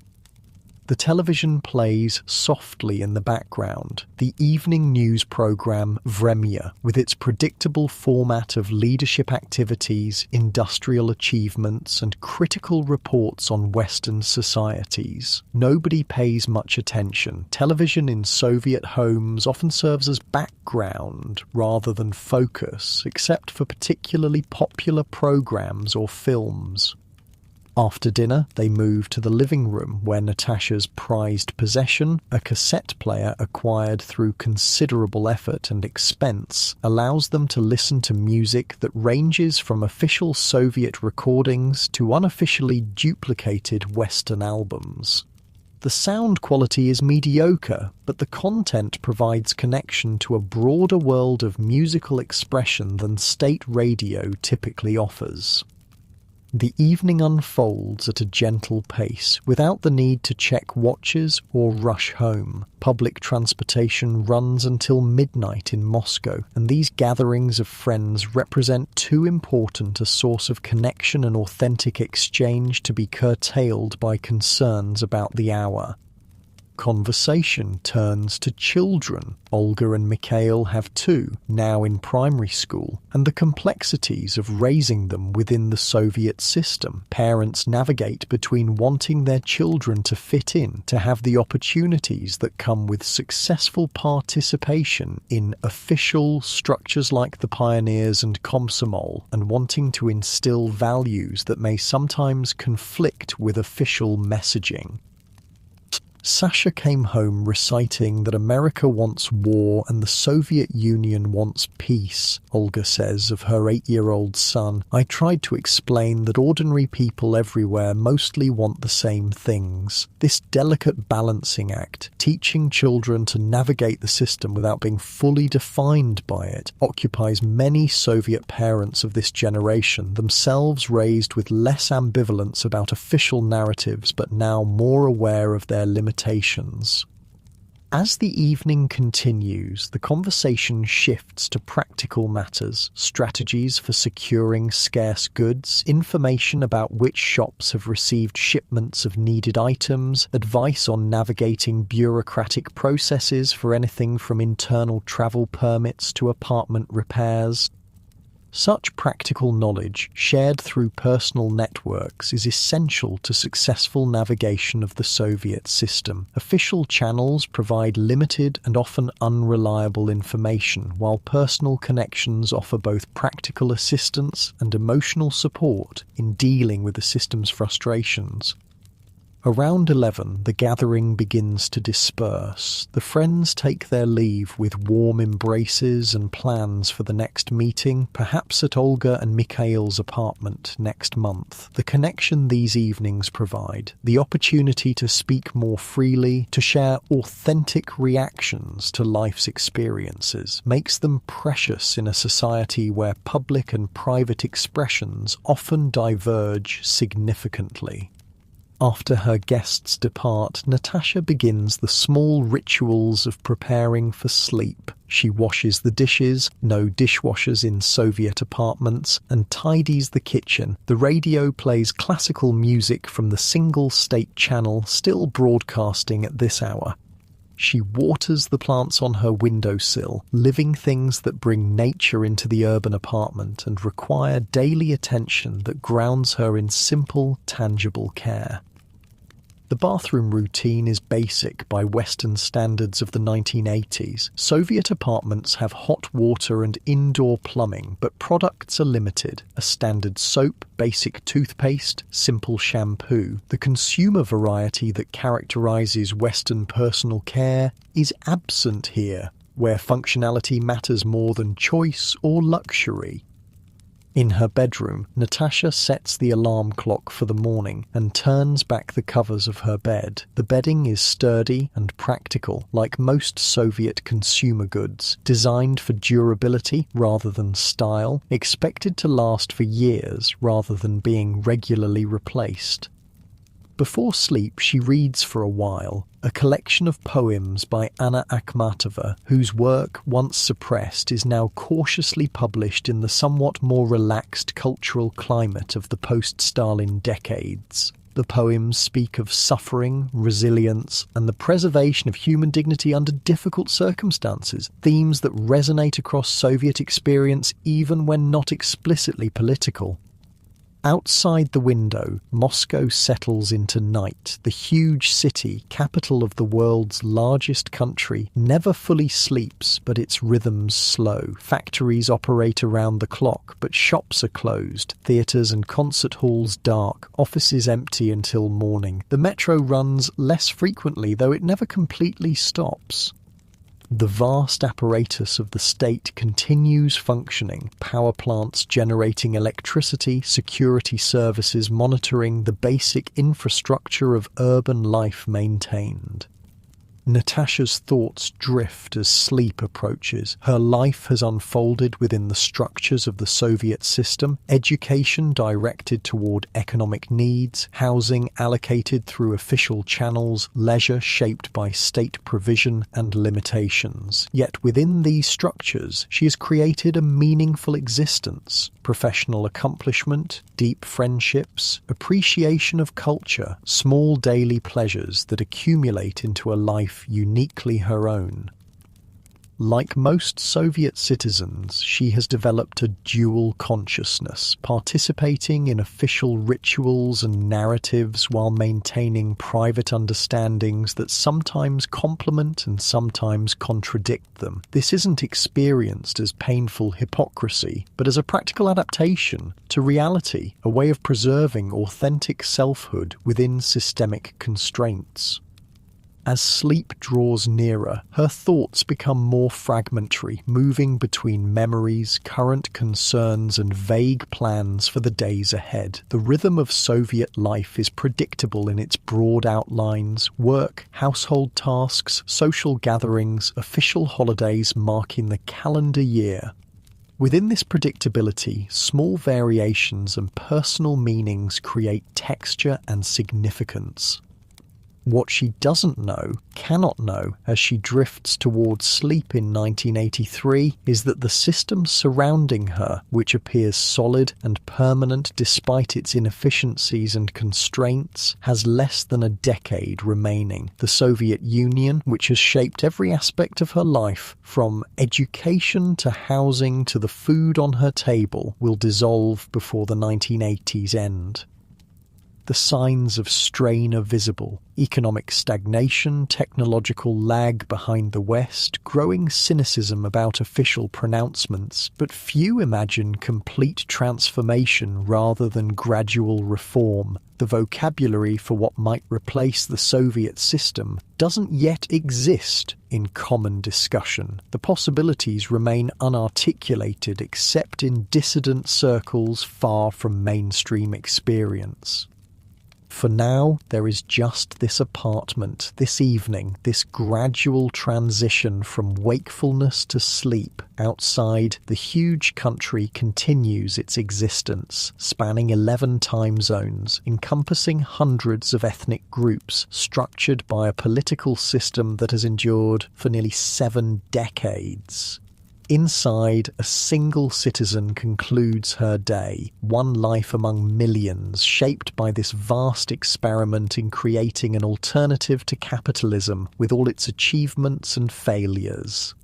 The television plays softly in the background. The evening news program Vremya, with its predictable format of leadership activities, industrial achievements, and critical reports on Western societies. Nobody pays much attention. Television in Soviet homes often serves as background rather than focus, except for particularly popular programs or films. After dinner, they move to the living room where Natasha's prized possession, a cassette player acquired through considerable effort and expense, allows them to listen to music that ranges from official Soviet recordings to unofficially duplicated Western albums. The sound quality is mediocre, but the content provides connection to a broader world of musical expression than state radio typically offers. The evening unfolds at a gentle pace, without the need to check watches or rush home. Public transportation runs until midnight in Moscow, and these gatherings of friends represent too important a source of connection and authentic exchange to be curtailed by concerns about the hour. Conversation turns to children. Olga and Mikhail have 2, now in primary school, and the complexities of raising them within the Soviet system. Parents navigate between wanting their children to fit in, to have the opportunities that come with successful participation in official structures like the Pioneers and Komsomol, and wanting to instill values that may sometimes conflict with official messaging. Sasha came home reciting that America wants war and the Soviet Union wants peace, Olga says of her 8-year-old son. "I tried to explain that ordinary people everywhere mostly want the same things. This delicate balancing act, teaching children to navigate the system without being fully defined by it, occupies many Soviet parents of this generation, themselves raised with less ambivalence about official narratives but now more aware of their limitations." As the evening continues, the conversation shifts to practical matters, strategies for securing scarce goods, information about which shops have received shipments of needed items, advice on navigating bureaucratic processes for anything from internal travel permits to apartment repairs. Such practical knowledge, shared through personal networks, is essential to successful navigation of the Soviet system. Official channels provide limited and often unreliable information, while personal connections offer both practical assistance and emotional support in dealing with the system's frustrations. Around 11, the gathering begins to disperse. The friends take their leave with warm embraces and plans for the next meeting, perhaps at Olga and Mikhail's apartment next month. The connection these evenings provide, the opportunity to speak more freely, to share authentic reactions to life's experiences, makes them precious in a society where public and private expressions often diverge significantly. After her guests depart, Natasha begins the small rituals of preparing for sleep. She washes the dishes, no dishwashers in Soviet apartments, and tidies the kitchen. The radio plays classical music from the single state channel still broadcasting at this hour. She waters the plants on her windowsill, living things that bring nature into the urban apartment and require daily attention that grounds her in simple, tangible care. The bathroom routine is basic by Western standards of the 1980s. Soviet apartments have hot water and indoor plumbing, but products are limited. A standard soap, basic toothpaste, simple shampoo. The consumer variety that characterizes Western personal care is absent here, where functionality matters more than choice or luxury. In her bedroom, Natasha sets the alarm clock for the morning and turns back the covers of her bed. The bedding is sturdy and practical, like most Soviet consumer goods, designed for durability rather than style, expected to last for years rather than being regularly replaced. Before sleep, she reads for a while, a collection of poems by Anna Akhmatova, whose work, once suppressed, is now cautiously published in the somewhat more relaxed cultural climate of the post-Stalin decades. The poems speak of suffering, resilience, and the preservation of human dignity under difficult circumstances, themes that resonate across Soviet experience even when not explicitly political. Outside the window, Moscow settles into night. The huge city, capital of the world's largest country, never fully sleeps, but its rhythms slow. Factories operate around the clock, but shops are closed. Theatres and concert halls dark. Offices empty until morning. The metro runs less frequently, though it never completely stops. The vast apparatus of the state continues functioning, power plants generating electricity, security services monitoring, the basic infrastructure of urban life maintained. Natasha's thoughts drift as sleep approaches. Her life has unfolded within the structures of the Soviet system, education directed toward economic needs, housing allocated through official channels, leisure shaped by state provision and limitations. Yet within these structures, she has created a meaningful existence, professional accomplishment, deep friendships, appreciation of culture, small daily pleasures that accumulate into a life uniquely her own. Like most Soviet citizens, she has developed a dual consciousness, participating in official rituals and narratives while maintaining private understandings that sometimes complement and sometimes contradict them. This isn't experienced as painful hypocrisy, but as a practical adaptation to reality, a way of preserving authentic selfhood within systemic constraints. As sleep draws nearer, her thoughts become more fragmentary, moving between memories, current concerns, and vague plans for the days ahead. The rhythm of Soviet life is predictable in its broad outlines: work, household tasks, social gatherings, official holidays marking the calendar year. Within this predictability, small variations and personal meanings create texture and significance. What she doesn't know, cannot know, as she drifts towards sleep in 1983, is that the system surrounding her, which appears solid and permanent despite its inefficiencies and constraints, has less than a decade remaining. The Soviet Union, which has shaped every aspect of her life, from education to housing to the food on her table, will dissolve before the 1980s end. The signs of strain are visible: economic stagnation, technological lag behind the West, growing cynicism about official pronouncements, but few imagine complete transformation rather than gradual reform. The vocabulary for what might replace the Soviet system doesn't yet exist in common discussion. The possibilities remain unarticulated except in dissident circles far from mainstream experience. For now, there is just this apartment, this evening, this gradual transition from wakefulness to sleep. Outside, the huge country continues its existence, spanning 11 time zones, encompassing hundreds of ethnic groups, structured by a political system that has endured for nearly 7 decades. Inside, a single citizen concludes her day, one life among millions, shaped by this vast experiment in creating an alternative to capitalism with all its achievements and failures.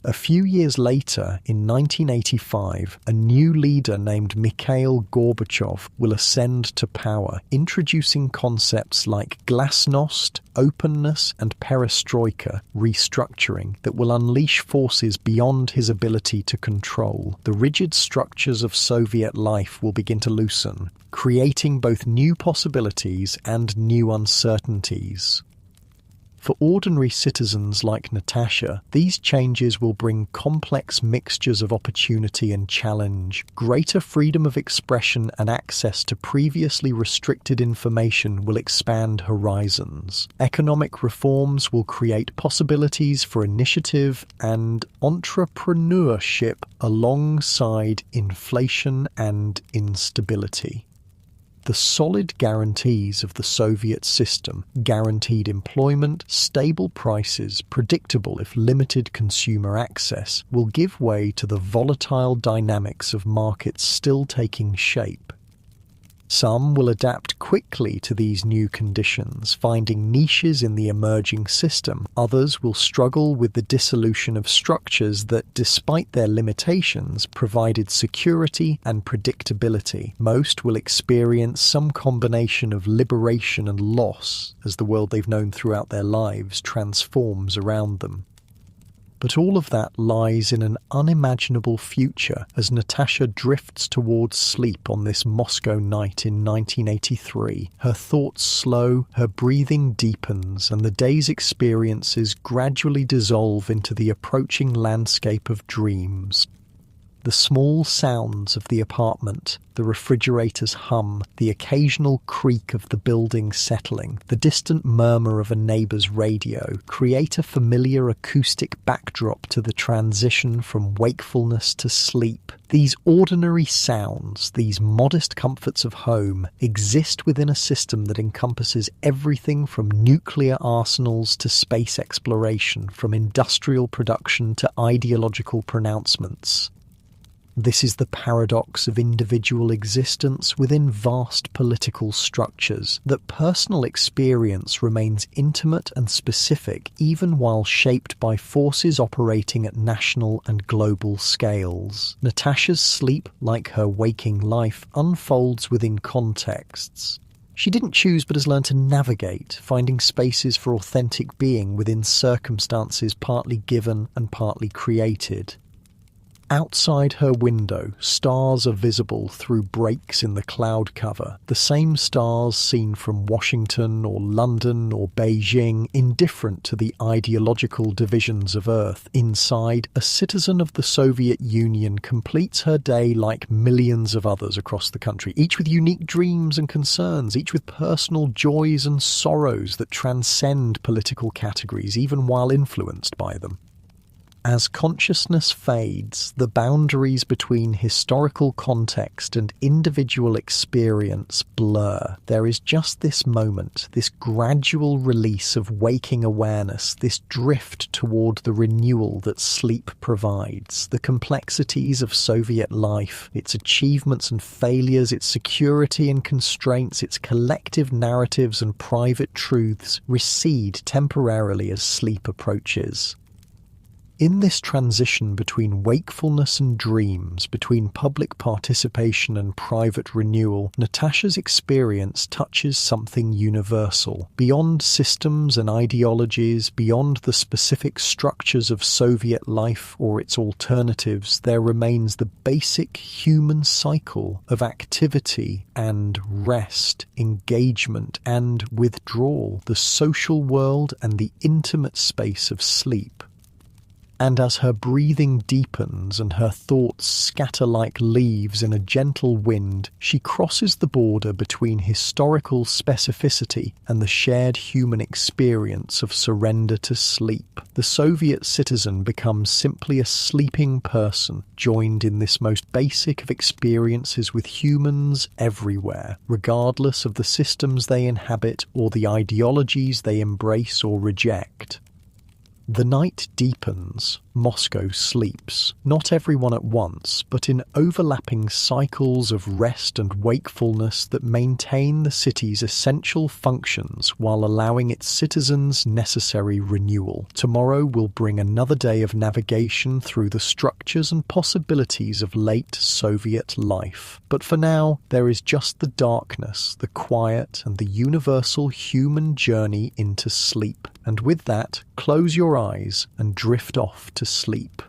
A few years later, in 1985, a new leader named Mikhail Gorbachev will ascend to power, introducing concepts like glasnost, openness, and perestroika, restructuring, that will unleash forces beyond his ability to control. The rigid structures of Soviet life will begin to loosen, creating both new possibilities and new uncertainties. For ordinary citizens like Natasha, these changes will bring complex mixtures of opportunity and challenge. Greater freedom of expression and access to previously restricted information will expand horizons. Economic reforms will create possibilities for initiative and entrepreneurship alongside inflation and instability. The solid guarantees of the Soviet system, guaranteed employment, stable prices, predictable if limited consumer access, will give way to the volatile dynamics of markets still taking shape. Some will adapt quickly to these new conditions, finding niches in the emerging system. Others will struggle with the dissolution of structures that, despite their limitations, provided security and predictability. Most will experience some combination of liberation and loss as the world they've known throughout their lives transforms around them. But all of that lies in an unimaginable future as Natasha drifts towards sleep on this Moscow night in 1983. Her thoughts slow, her breathing deepens, and the day's experiences gradually dissolve into the approaching landscape of dreams. The small sounds of the apartment, the refrigerator's hum, the occasional creak of the building settling, the distant murmur of a neighbour's radio create a familiar acoustic backdrop to the transition from wakefulness to sleep. These ordinary sounds, these modest comforts of home, exist within a system that encompasses everything from nuclear arsenals to space exploration, from industrial production to ideological pronouncements. This is the paradox of individual existence within vast political structures, that personal experience remains intimate and specific even while shaped by forces operating at national and global scales. Natasha's sleep, like her waking life, unfolds within contexts. She didn't choose but has learned to navigate, finding spaces for authentic being within circumstances partly given and partly created. Outside her window, stars are visible through breaks in the cloud cover, the same stars seen from Washington or London or Beijing, indifferent to the ideological divisions of Earth. Inside, a citizen of the Soviet Union completes her day like millions of others across the country, each with unique dreams and concerns, each with personal joys and sorrows that transcend political categories, even while influenced by them. As consciousness fades, the boundaries between historical context and individual experience blur. There is just this moment, this gradual release of waking awareness, this drift toward the renewal that sleep provides. The complexities of Soviet life, its achievements and failures, its security and constraints, its collective narratives and private truths recede temporarily as sleep approaches. In this transition between wakefulness and dreams, between public participation and private renewal, Natasha's experience touches something universal. Beyond systems and ideologies, beyond the specific structures of Soviet life or its alternatives, there remains the basic human cycle of activity and rest, engagement and withdrawal, the social world and the intimate space of sleep. And as her breathing deepens and her thoughts scatter like leaves in a gentle wind, she crosses the border between historical specificity and the shared human experience of surrender to sleep. The Soviet citizen becomes simply a sleeping person, joined in this most basic of experiences with humans everywhere, regardless of the systems they inhabit or the ideologies they embrace or reject. The night deepens, Moscow sleeps, not everyone at once, but in overlapping cycles of rest and wakefulness that maintain the city's essential functions while allowing its citizens necessary renewal. Tomorrow will bring another day of navigation through the structures and possibilities of late Soviet life. But for now, there is just the darkness, the quiet, and the universal human journey into sleep. And with that, close your eyes and drift off to sleep.